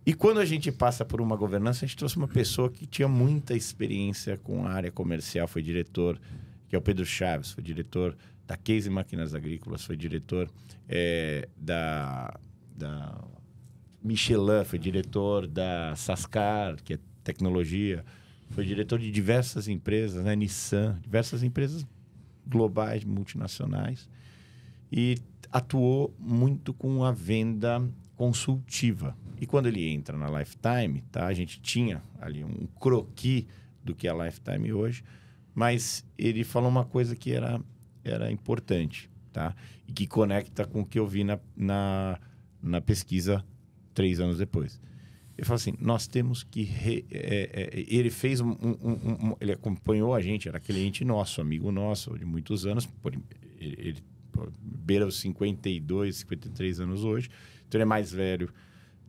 E quando a gente passa por uma governança, a gente trouxe uma pessoa que tinha muita experiência com a área comercial, foi diretor, que é o Pedro Chaves, foi diretor da Case Máquinas Agrícolas, foi diretor da Michelin, foi diretor da Sascar, que é tecnologia, foi diretor de diversas empresas, né? Nissan, diversas empresas globais, multinacionais, e atuou muito com a venda consultiva. E quando ele entra na Lifetime, tá? A gente tinha ali um croquis do que é a Lifetime hoje, mas ele falou uma coisa que era importante, tá? E que conecta com o que eu vi na pesquisa 3 anos depois. Ele falou assim, nós temos que... ele fez ele acompanhou a gente, era cliente nosso, amigo nosso, de muitos anos. Ele beira os 52, 53 anos hoje. Então, ele é mais velho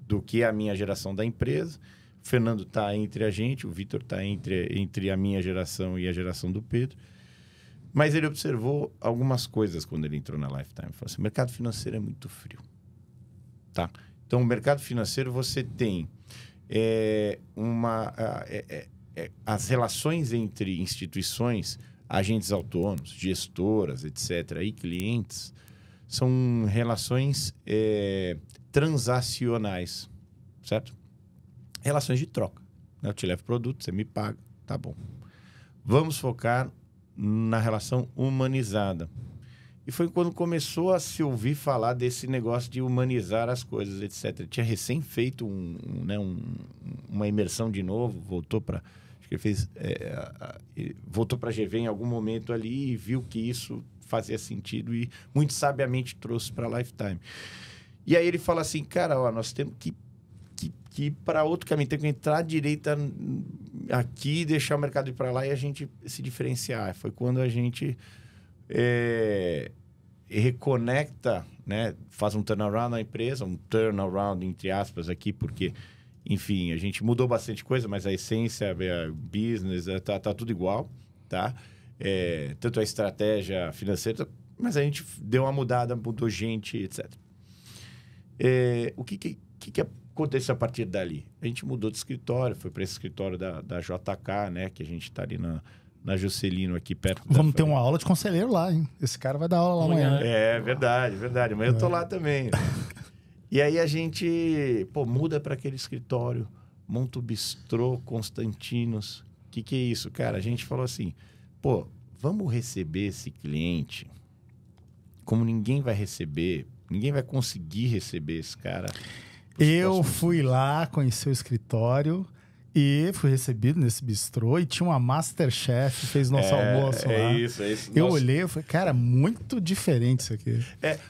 do que a minha geração da empresa. O Fernando está entre a gente, o Vitor está entre a minha geração e a geração do Pedro. Mas ele observou algumas coisas quando ele entrou na Lifetime. Ele falou assim, o mercado financeiro é muito frio. Tá? Então, o mercado financeiro, você tem as relações entre instituições, agentes autônomos, gestoras, etc., e clientes, são relações transacionais, certo? Relações de troca. Eu te levo produto, você me paga, tá bom. Vamos focar na relação humanizada. E foi quando começou a se ouvir falar desse negócio de humanizar as coisas, etc. Ele tinha recém feito uma imersão de novo, voltou para... Acho que ele fez... voltou para a GV em algum momento ali e viu que isso fazia sentido e muito sabiamente trouxe para a Lifetime. E aí ele fala assim, cara, ó, nós temos que ir para outro caminho, temos que entrar à direita aqui, deixar o mercado ir para lá e a gente se diferenciar. Foi quando a gente... reconecta, né? Faz um turnaround na empresa, um turnaround entre aspas aqui, porque, enfim, a gente mudou bastante coisa, mas a essência, a business, tá tudo igual, tá? Tanto a estratégia financeira, mas a gente deu uma mudada, mudou gente, etc. O que aconteceu a partir dali? A gente mudou de escritório, foi para esse escritório da JK, né? Que a gente está ali na Juscelino, aqui perto. Vamos ter uma aula de conselheiro lá, hein? Esse cara vai dar aula lá amanhã. Verdade. Amanhã eu tô lá também. E aí a gente, muda para aquele escritório, monta o bistrô Constantinos. O que é isso, cara? A gente falou assim, vamos receber esse cliente como ninguém vai receber, ninguém vai conseguir receber esse cara. Eu fui lá, conheci o escritório... E fui recebido nesse bistrô e tinha uma Masterchef, fez nosso almoço lá. É isso. Eu olhei e falei, cara, muito diferente isso aqui.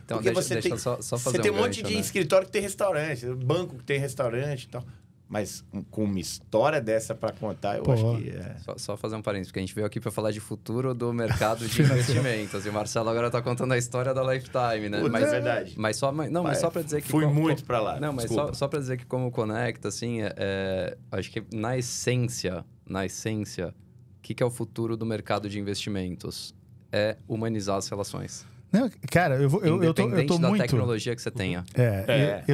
Então, porque deixa só fazer você tem um gancho, monte de né? escritório que tem restaurante, banco que tem restaurante e tal. Mas com uma história dessa para contar, eu acho que Só fazer um parênteses, porque a gente veio aqui para falar de futuro do mercado de investimentos. E o Marcelo agora está contando a história da Lifetime, né? Mas é verdade. Mas só para dizer que... Fui muito para lá. Não, mas só para dizer que como conecta, assim, acho que na essência, o que é o futuro do mercado de investimentos? É humanizar as relações. Não, cara, eu tô Independente da muito... tecnologia que você tenha.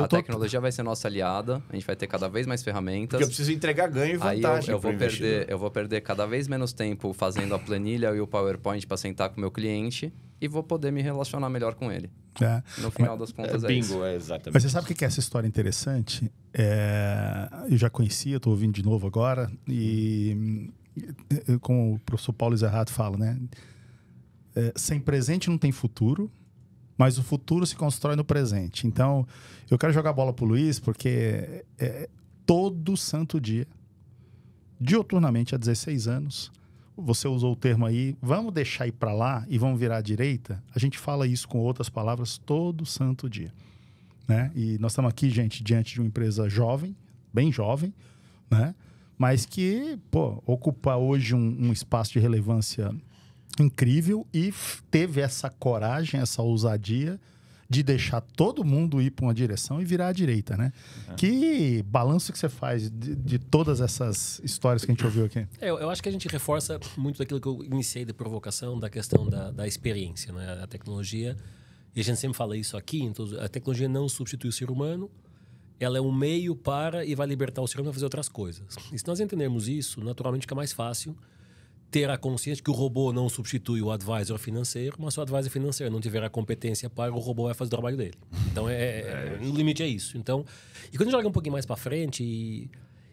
A tecnologia vai ser nossa aliada, a gente vai ter cada vez mais ferramentas. Porque eu preciso entregar ganho e vantagem. Aí eu vou perder cada vez menos tempo fazendo a planilha e o PowerPoint para sentar com o meu cliente e vou poder me relacionar melhor com ele. No final das contas é isso. Bingo, exatamente. Mas você sabe o que é essa história interessante? Eu já conhecia, estou ouvindo de novo agora, e como o professor Paulo Zerrato fala, né? Sem presente não tem futuro, mas o futuro se constrói no presente. Então, eu quero jogar bola pro Luiz, porque todo santo dia, diuturnamente há 16 anos, você usou o termo aí, vamos deixar ir para lá e vamos virar à direita. A gente fala isso com outras palavras todo santo dia, né? E nós estamos aqui, gente, diante de uma empresa jovem, bem jovem, né? Mas que, ocupa hoje um espaço de relevância incrível e teve essa coragem, essa ousadia de deixar todo mundo ir para uma direção e virar à direita, né? Que balanço que você faz de todas essas histórias que a gente ouviu aqui? Eu acho que a gente reforça muito daquilo que eu iniciei de provocação, da questão da experiência, né? A tecnologia, e a gente sempre fala isso aqui, então a tecnologia não substitui o ser humano, ela é um meio para e vai libertar o ser humano a fazer outras coisas. E se nós entendermos isso, naturalmente fica mais fácil ter a consciência que o robô não substitui o advisor financeiro, mas se o advisor financeiro não tiver a competência para, o robô vai fazer o trabalho dele. Então, no limite é isso. Então, e quando a gente joga um pouquinho mais para frente, e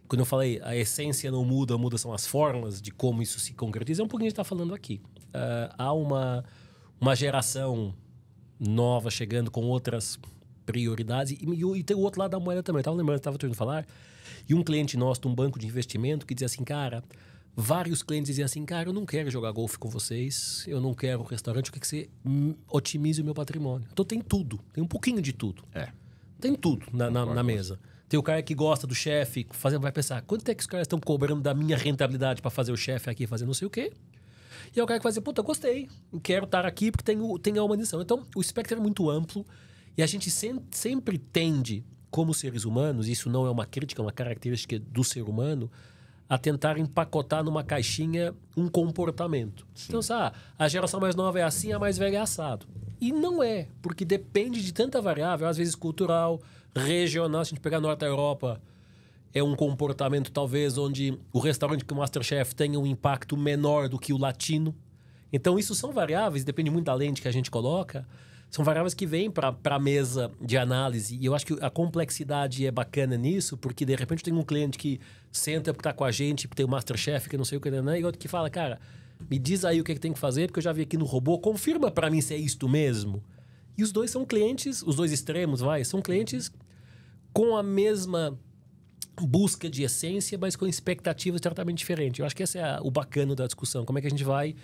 quando eu falei a essência não muda, muda são as formas de como isso se concretiza, é um pouquinho que a gente está falando aqui. Há uma geração nova chegando com outras prioridades e tem o outro lado da moeda também. Eu estava lembrando, estava tentando falar, e um cliente nosso de um banco de investimento que dizia assim, cara... Vários clientes diziam assim, cara, eu não quero jogar golfe com vocês, eu não quero restaurante, eu quero que você otimize o meu patrimônio. Então tem tudo, tem um pouquinho de tudo. Tem tudo na mesa. Tem o cara que gosta do chefe, vai pensar, quanto é que os caras estão cobrando da minha rentabilidade para fazer o chefe aqui, fazer não sei o quê? E é o cara que vai dizer, puta, gostei, eu quero estar aqui porque tem a humanização. Então o espectro é muito amplo e a gente sempre tende, como seres humanos, isso não é uma crítica, é uma característica do ser humano, a tentar empacotar numa caixinha um comportamento. Sim. Então, sabe, a geração mais nova é assim, a mais velha é assado. E não é, porque depende de tanta variável, às vezes cultural, regional. Se a gente pegar a Norte da Europa, é um comportamento talvez onde o restaurante com o Masterchef tenha um impacto menor do que o latino. Então, isso são variáveis, depende muito da lente que a gente coloca, são variáveis que vêm para a mesa de análise. E eu acho que a complexidade é bacana nisso, porque de repente tem um cliente que senta porque está com a gente, porque tem o Masterchef, que não sei o que, né? E outro que fala, cara, me diz aí o que tem que fazer, porque eu já vi aqui no robô, confirma para mim se é isto mesmo. E os dois são clientes, os dois extremos, são clientes com a mesma busca de essência, mas com expectativas totalmente diferentes. Eu acho que esse é o bacana da discussão. Como é que a gente vai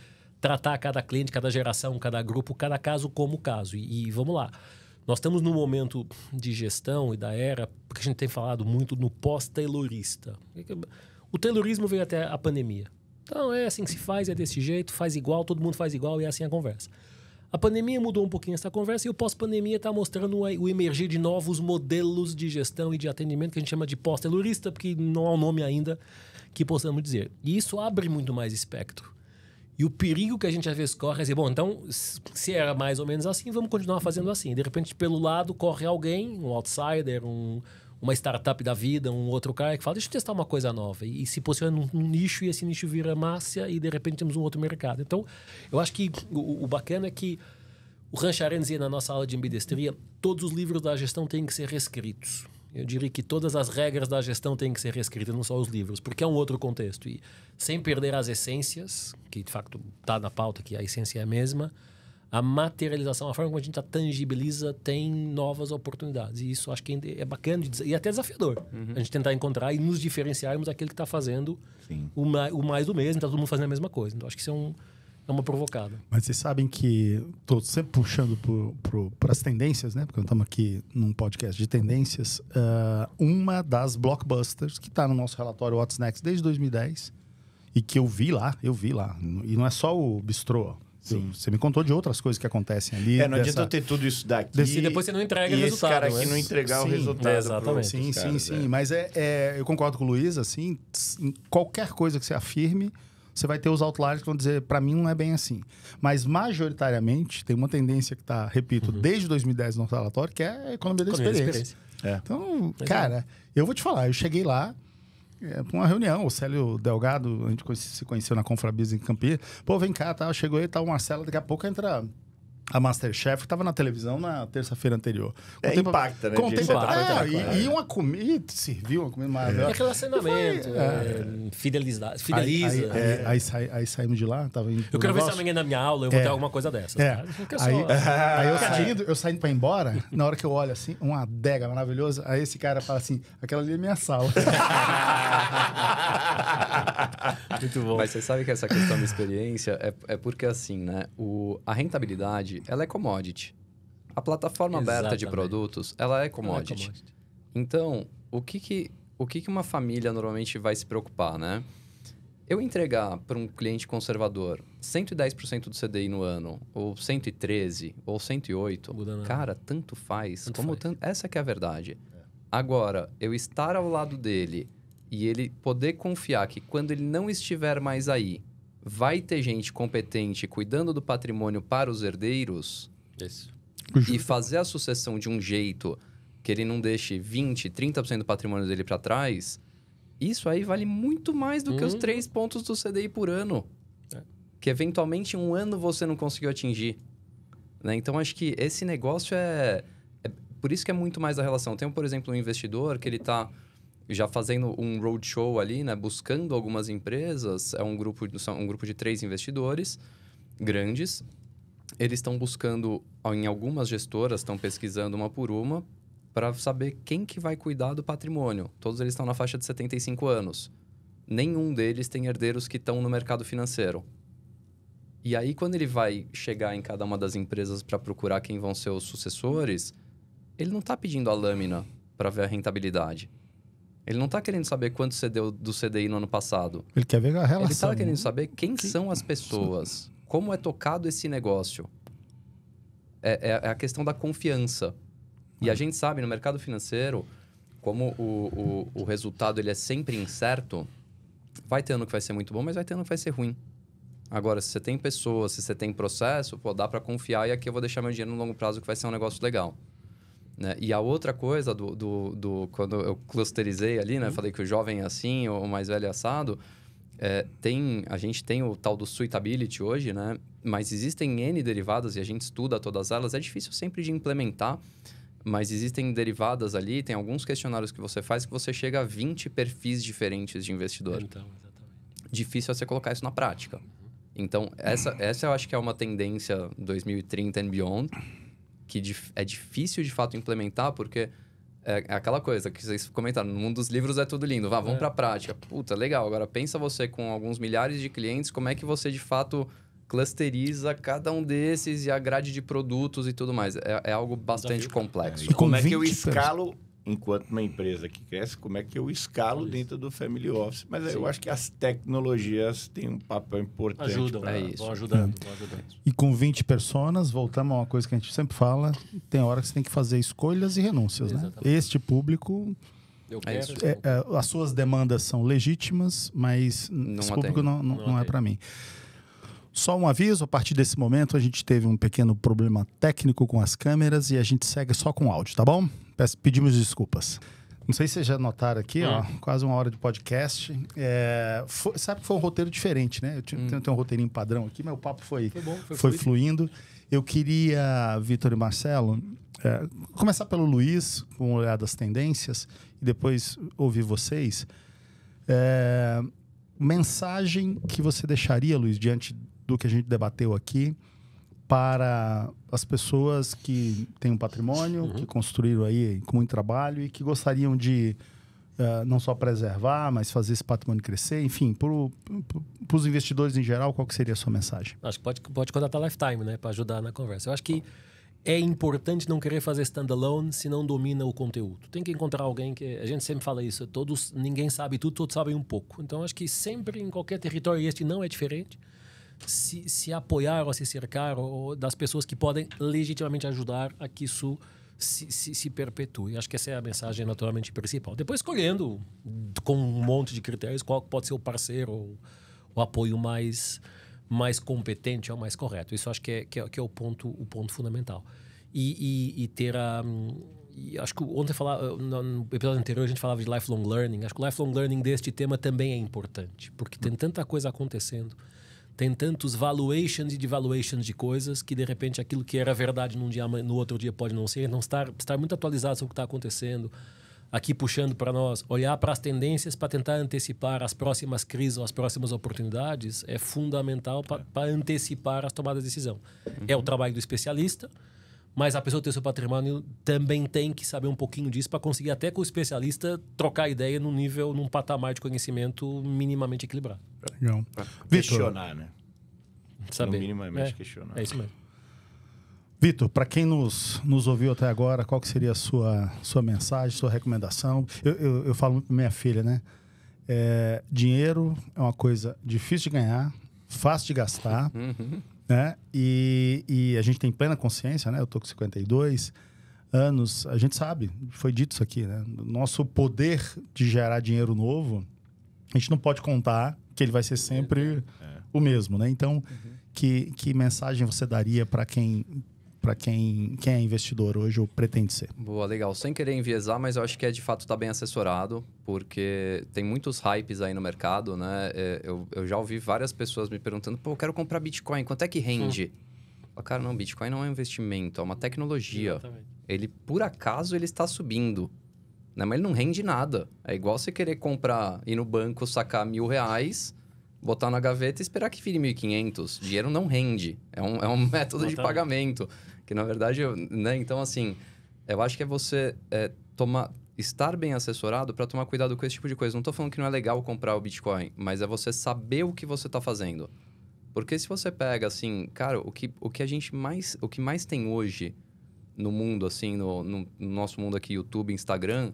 tratar cada cliente, cada geração, cada grupo, cada caso como caso. E vamos lá. Nós estamos num momento de gestão e da era, porque a gente tem falado muito no pós-taylorista. O taylorismo veio até a pandemia. Então, é assim que se faz, é desse jeito, faz igual, todo mundo faz igual e é assim a conversa. A pandemia mudou um pouquinho essa conversa e o pós-pandemia está mostrando o emergir de novos modelos de gestão e de atendimento que a gente chama de pós-taylorista, porque não há um nome ainda que possamos dizer. E isso abre muito mais espectro. E o perigo que a gente às vezes corre é dizer, bom, então, se era mais ou menos assim, vamos continuar fazendo assim. De repente, pelo lado, corre alguém, um outsider, uma startup da vida, um outro cara que fala, deixa eu testar uma coisa nova. E se posiciona num nicho e esse nicho vira massa e de repente temos um outro mercado. Então, eu acho que o bacana é que o Rancharenz dizia na nossa aula de ambidestria, todos os livros da gestão têm que ser reescritos. Eu diria que todas as regras da gestão têm que ser reescritas, não só os livros, porque é um outro contexto. E sem perder as essências, que de facto está na pauta, que a essência é a mesma, a materialização, a forma como a gente a tangibiliza, tem novas oportunidades. E isso acho que é bacana e até desafiador. A gente tentar encontrar e nos diferenciarmos daquele que está fazendo o mais do mesmo, está todo mundo fazendo a mesma coisa. Então acho que isso é uma provocada. Mas vocês sabem que estou sempre puxando para as tendências, né? Porque nós estamos aqui num podcast de tendências. Uma das blockbusters que está no nosso relatório What's Next desde 2010 e que eu vi lá. E não é só o bistrô. Você me contou de outras coisas que acontecem ali. Não adianta eu ter tudo isso daqui. E depois você não entrega o resultado. E esse cara aqui não entregar o resultado. Exatamente. Sim. Mas eu concordo com o Luiz, assim, em qualquer coisa que você afirme, você vai ter os outliers que vão dizer, para mim não é bem assim. Mas, majoritariamente, tem uma tendência que está, repito, desde 2010 no nosso relatório, que é a economia da experiência. Então, cara, eu vou te falar, eu cheguei lá para uma reunião, o Célio Delgado, a gente se conheceu na Confrabis em Campinas. Pô, vem cá, tá? Chegou aí, tá o Marcelo, daqui a pouco entra a Masterchef, que estava na televisão na terça-feira anterior. Impacta, né? E uma comida, serviu uma comida maravilhosa. É relacionamento, fideliza. Aí saímos de lá, tava indo eu quero ver se amanhã na minha aula eu vou ter alguma coisa dessas. Aí eu saindo pra ir embora, na hora que eu olho assim, uma adega maravilhosa, aí esse cara fala assim, aquela ali é minha sala. Muito bom. Mas você sabe que essa questão da experiência é porque assim, né? A rentabilidade, ela é commodity. A plataforma aberta de produtos, ela é commodity. Então, o que uma família normalmente vai se preocupar, né? Eu entregar para um cliente conservador 110% do CDI no ano, ou 113, ou 108, cara, tanto faz. Essa que é a verdade. Agora, eu estar ao lado dele e ele poder confiar que quando ele não estiver mais aí, vai ter gente competente cuidando do patrimônio para os herdeiros. Isso. E fazer a sucessão de um jeito que ele não deixe 20%, 30% do patrimônio dele para trás, isso aí vale muito mais do que os 3 pontos do CDI por ano. Que eventualmente em um ano você não conseguiu atingir. Né? Então, acho que esse negócio por isso que é muito mais da relação. Tem, por exemplo, um investidor que ele está já fazendo um roadshow ali, né? Buscando algumas empresas. É um grupo de 3 investidores grandes. Eles estão buscando, em algumas gestoras, estão pesquisando uma por uma para saber quem que vai cuidar do patrimônio. Todos eles estão na faixa de 75 anos. Nenhum deles tem herdeiros que estão no mercado financeiro. E aí, quando ele vai chegar em cada uma das empresas para procurar quem vão ser os sucessores, ele não está pedindo a lâmina para ver a rentabilidade. Ele não está querendo saber quanto você deu do CDI no ano passado. Ele quer ver a relação. Ele está querendo saber quem são as pessoas, como é tocado esse negócio. É a questão da confiança. E a gente sabe, no mercado financeiro, como o resultado ele é sempre incerto, vai ter ano que vai ser muito bom, mas vai ter ano que vai ser ruim. Agora, se você tem pessoas, se você tem processo, pô, dá para confiar e aqui eu vou deixar meu dinheiro no longo prazo que vai ser um negócio legal. Né? E a outra coisa, quando eu clusterizei ali, né? Falei que o jovem é assim, o mais velho é assado. A gente tem o tal do suitability hoje, né? Mas existem N derivadas e a gente estuda todas elas. É difícil sempre de implementar, mas existem derivadas ali. Tem alguns questionários que você faz que você chega a 20 perfis diferentes de investidor. Então, exatamente. Difícil é você colocar isso na prática. Então, essa eu acho que é uma tendência 2030 and beyond, que é difícil de fato implementar, porque é aquela coisa que vocês comentaram, no mundo dos livros é tudo lindo, vamos para a prática. Puta, legal, agora pensa você com alguns milhares de clientes, como é que você de fato clusteriza cada um desses e a grade de produtos e tudo mais. É algo bastante complexo. E como é que eu escalo, enquanto uma empresa que cresce, como é que eu escalo dentro do Family Office? Mas eu acho que as tecnologias têm um papel importante. Ajudam, vão ajudando. E com 20 personas, voltamos a uma coisa que a gente sempre fala, tem hora que você tem que fazer escolhas e renúncias, né? Este público... as suas demandas são legítimas, mas esse público não é para mim. Só um aviso, a partir desse momento a gente teve um pequeno problema técnico com as câmeras e a gente segue só com áudio, tá bom? Pedimos desculpas. Não sei se vocês já notaram aqui, ó, quase 1 hora de podcast. Sabe que foi um roteiro diferente, né? Eu tenho um roteirinho padrão aqui, mas o papo foi fluindo. Eu queria, Vitor e Marcelo, começar pelo Luiz, com o olhar das tendências, e depois ouvir vocês. Mensagem que você deixaria, Luiz, diante do que a gente debateu aqui, para as pessoas que têm um patrimônio, que construíram aí com muito trabalho e que gostariam de não só preservar, mas fazer esse patrimônio crescer, enfim, para os investidores em geral, qual que seria a sua mensagem? Acho que pode contratar Lifetime, né, para ajudar na conversa. Eu acho que é importante não querer fazer standalone se não domina o conteúdo. Tem que encontrar alguém que... A gente sempre fala isso, ninguém sabe tudo, todos sabem um pouco. Então, acho que sempre, em qualquer território, e este não é diferente, se apoiar ou se cercar das pessoas que podem legitimamente ajudar a que isso se perpetue. Acho que essa é a mensagem naturalmente principal. Depois escolhendo com um monte de critérios qual pode ser o parceiro ou o apoio mais competente ou mais correto. Isso acho que é o ponto fundamental. E ter a... acho que ontem no episódio anterior a gente falava de lifelong learning. Acho que o lifelong learning deste tema também é importante, porque tem tanta coisa acontecendo. Tem tantos valuations e devaluations de coisas que, de repente, aquilo que era verdade num dia, no outro dia pode não ser. Não estar muito atualizado sobre o que está acontecendo. Aqui puxando para nós, olhar para as tendências para tentar antecipar as próximas crises ou as próximas oportunidades é fundamental para antecipar as tomadas de decisão. É o trabalho do especialista, mas a pessoa que tem seu patrimônio também tem que saber um pouquinho disso para conseguir até com o especialista trocar ideia num patamar de conhecimento minimamente equilibrado. Legal. Questionar, né? Saber. Minimamente questionar. É isso mesmo. Vitor, para quem nos ouviu até agora, qual que seria a sua mensagem, sua recomendação? Eu falo muito para minha filha, né? Dinheiro é uma coisa difícil de ganhar, fácil de gastar, né? E a gente tem plena consciência, né? Eu tô com 52 anos, a gente sabe, foi dito isso aqui, né? Nosso poder de gerar dinheiro novo, a gente não pode contar que ele vai ser sempre o mesmo, né? Então, que mensagem você daria para quem para quem é investidor hoje ou pretende ser? Boa, legal. Sem querer enviesar, mas eu acho que de fato está bem assessorado, porque tem muitos hypes aí no mercado, né? Eu já ouvi várias pessoas me perguntando, pô, eu quero comprar Bitcoin, quanto é que rende? Cara, não, Bitcoin não é um investimento, é uma tecnologia. Exatamente. Ele, por acaso, ele está subindo, né? Mas ele não rende nada. É igual você querer comprar, ir no banco, sacar R$1.000, botar na gaveta e esperar que vire 1.500. Dinheiro não rende. É um método de pagamento. Que, na verdade, né? Então, assim, eu acho que é você estar bem assessorado para tomar cuidado com esse tipo de coisa. Não estou falando que não é legal comprar o Bitcoin, mas é você saber o que você está fazendo. Porque se você pega, assim, cara, o que mais tem hoje no mundo, assim, no nosso mundo aqui, YouTube, Instagram,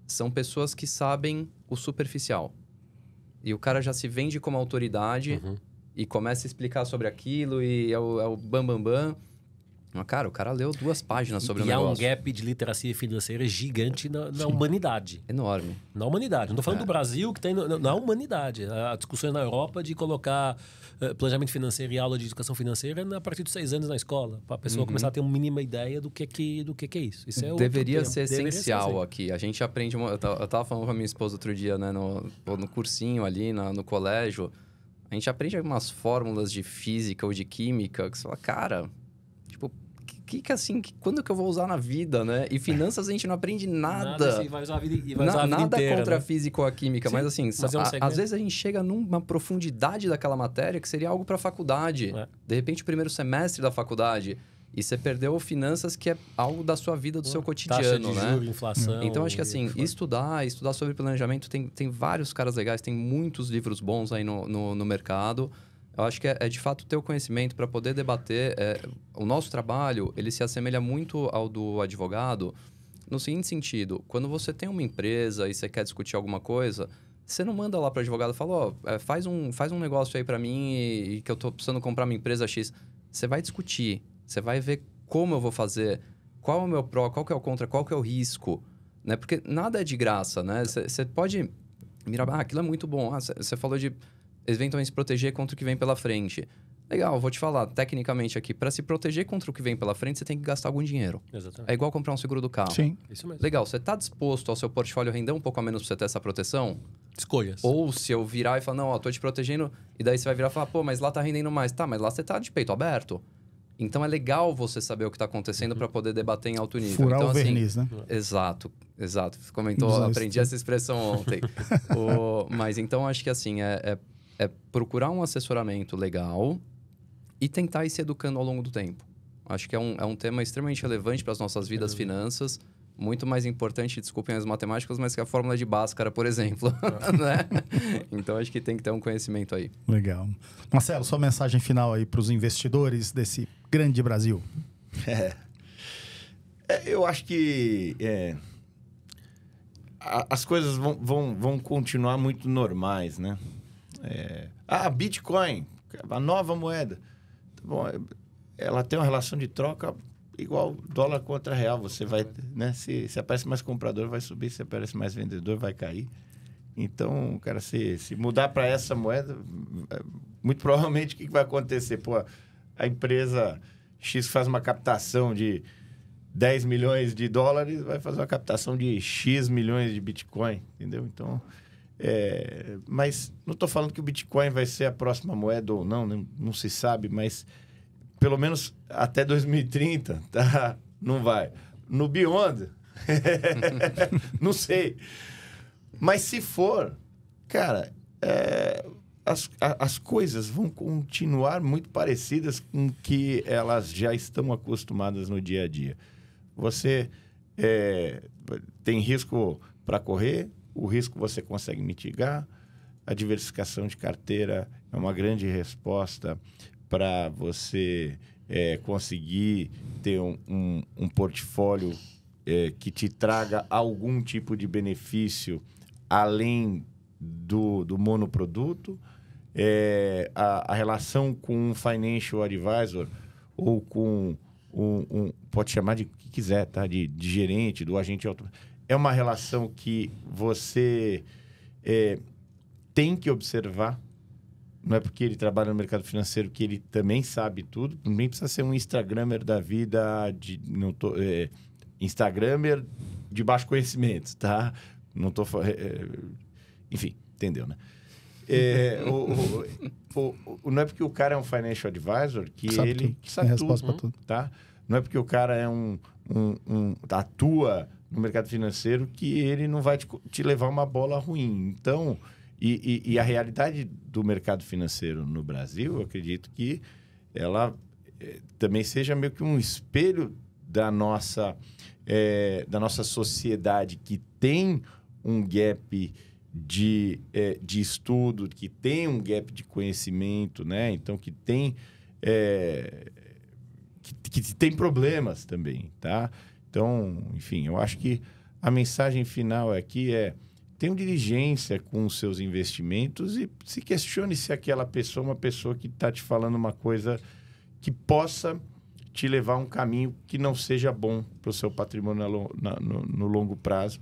são pessoas que sabem o superficial. E o cara já se vende como autoridade e começa a explicar sobre aquilo e é o bam. Mas, cara, o cara leu 2 páginas sobre o negócio. E há um gap de literacia financeira gigante na humanidade. Enorme. Na humanidade. Não estou falando do Brasil, que tem na humanidade. A discussão na Europa de colocar planejamento financeiro e aula de educação financeira a partir dos 6 anos na escola. Para a pessoa começar a ter uma mínima ideia do que é isso. Isso é Deveria ser essencial aqui. A gente aprende... Eu estava falando com a minha esposa outro dia, né, no cursinho ali, no colégio. A gente aprende algumas fórmulas de física ou de química que você fala, cara... Tipo, quando que eu vou usar na vida, né? E finanças a gente não aprende nada. Vai usar a vida, vai usar a vida nada inteira, contra né? a física ou a química, mas assim, às vezes a gente chega numa profundidade daquela matéria que seria algo para a faculdade. De repente, o primeiro semestre da faculdade. E você perdeu finanças, que é algo da sua vida, do seu cotidiano, taxa de né? juros, inflação. Então, acho que assim, estudar sobre planejamento, tem vários caras legais, tem muitos livros bons aí no mercado. Eu acho que é de fato ter o conhecimento para poder debater. O nosso trabalho, ele se assemelha muito ao do advogado no seguinte sentido. Quando você tem uma empresa e você quer discutir alguma coisa, você não manda lá para o advogado e fala, faz um negócio aí para mim e que eu estou precisando comprar uma empresa X. Você vai discutir, você vai ver como eu vou fazer, qual é o meu pró, qual que é o contra, qual que é o risco, né? Porque nada é de graça, né? Você pode mirar, aquilo é muito bom. Você falou de... eventualmente se proteger contra o que vem pela frente. Legal, vou te falar, tecnicamente aqui, para se proteger contra o que vem pela frente, você tem que gastar algum dinheiro. Exatamente. É igual comprar um seguro do carro. Sim. Isso mesmo. Legal, você está disposto ao seu portfólio render um pouco a menos para você ter essa proteção? Escolhas. Ou se eu virar e falar, não, tô te protegendo, e daí você vai virar e falar, pô, mas lá tá rendendo mais. Tá, mas lá você tá de peito aberto. Então é legal você saber o que está acontecendo para poder debater em alto nível. Furar então, o verniz, né? Exato. Você comentou, aprendi essa expressão ontem. Mas então acho que assim, é procurar um assessoramento legal e tentar ir se educando ao longo do tempo. Acho que é um tema extremamente relevante para as nossas vidas, finanças. Muito mais importante, desculpem as matemáticas, mas que a fórmula de Bhaskara, por exemplo. Né? Então, acho que tem que ter um conhecimento aí. Legal. Marcelo, sua mensagem final aí para os investidores desse grande Brasil. Eu acho que as coisas vão continuar muito normais, né? Bitcoin, a nova moeda. Bom, ela tem uma relação de troca igual dólar contra real. Você vai, né? Se aparece mais comprador, vai subir. Se aparece mais vendedor, vai cair. Então, cara, se mudar para essa moeda, muito provavelmente o que vai acontecer? Pô, a empresa X faz uma captação de 10 milhões de dólares, vai fazer uma captação de X milhões de Bitcoin, entendeu? Então, mas não estou falando que o Bitcoin vai ser a próxima moeda ou não se sabe, mas pelo menos até 2030, tá? Não vai. No Beyond, não sei. Mas se for, cara, as coisas vão continuar muito parecidas com o que elas já estão acostumadas no dia a dia. Você tem risco para correr, o risco você consegue mitigar, a diversificação de carteira é uma grande resposta para você conseguir ter um portfólio que te traga algum tipo de benefício além do monoproduto. A relação com um financial advisor ou com pode chamar de que quiser, tá? De gerente, do agente é uma relação que você tem que observar, Não é porque ele trabalha no mercado financeiro que ele também sabe tudo. Nem precisa ser um Instagramer da vida, Instagramer de baixo conhecimento, tá? Não tô... enfim, entendeu, né? Não é porque o cara é um financial advisor que sabe ele tudo. que sabe Tem resposta tudo, pra tudo. tá? Não é porque o cara é atua no mercado financeiro que ele não vai te levar uma bola ruim. Então, e a realidade do mercado financeiro no Brasil, eu acredito que ela também seja meio que um espelho da nossa sociedade, que tem um gap de estudo, que tem um gap de conhecimento, né? Então, que tem problemas também, tá? Então, enfim, eu acho que a mensagem final aqui tenha diligência com os seus investimentos e se questione se aquela pessoa é uma pessoa que está te falando uma coisa que possa te levar a um caminho que não seja bom para o seu patrimônio no longo prazo,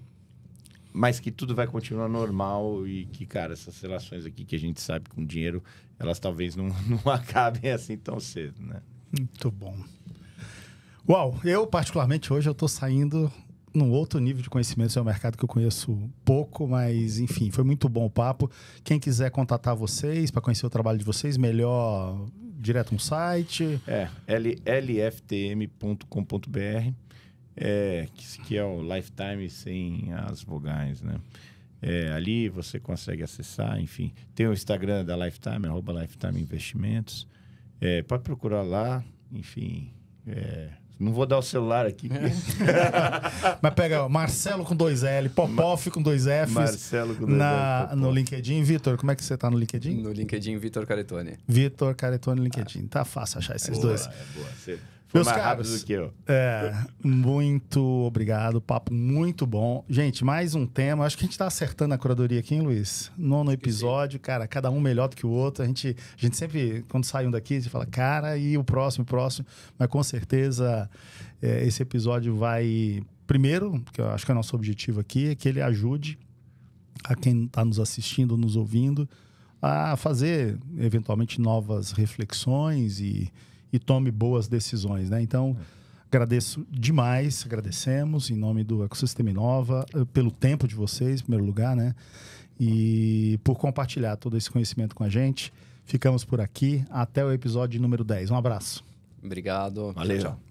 mas que tudo vai continuar normal e que, cara, essas relações aqui que a gente sabe com dinheiro, elas talvez não acabem assim tão cedo, né? Muito bom. Uau, eu particularmente hoje eu tô saindo num outro nível de conhecimento. É um mercado que eu conheço pouco, mas enfim, foi muito bom o papo. Quem quiser contatar vocês para conhecer o trabalho de vocês, melhor direto no site. lftm.com.br, que é o Lifetime sem as vogais, né? Ali você consegue acessar, enfim. Tem o Instagram da Lifetime, @Lifetime Investimentos. Pode procurar lá, enfim. Não vou dar o celular aqui. Mas pega Marcelo com 2L, Popov com 2Fs. Marcelo com 2L. No LinkedIn. Vitor, como é que você tá no LinkedIn? No LinkedIn, Vitor Caretoni. Vitor Caretoni no LinkedIn. Tá fácil achar esses dois. Boa. Você foi Meus mais caros, rápido do que eu. Muito obrigado. Papo muito bom. Gente, mais um tema. Acho que a gente tá acertando a curadoria aqui, hein, Luiz? 9º episódio, cara, cada um melhor do que o outro. A gente sempre, quando sai um daqui, a gente fala, cara, e o próximo. Mas com certeza esse episódio vai... Primeiro, que eu acho que é o nosso objetivo aqui, é que ele ajude a quem está nos assistindo, nos ouvindo, a fazer, eventualmente, novas reflexões e tome boas decisões, né? Então, agradecemos em nome do Ecossistema Inova, pelo tempo de vocês, em primeiro lugar, né? E por compartilhar todo esse conhecimento com a gente. Ficamos por aqui. Até o episódio número 10. Um abraço. Obrigado. Valeu. Tchau.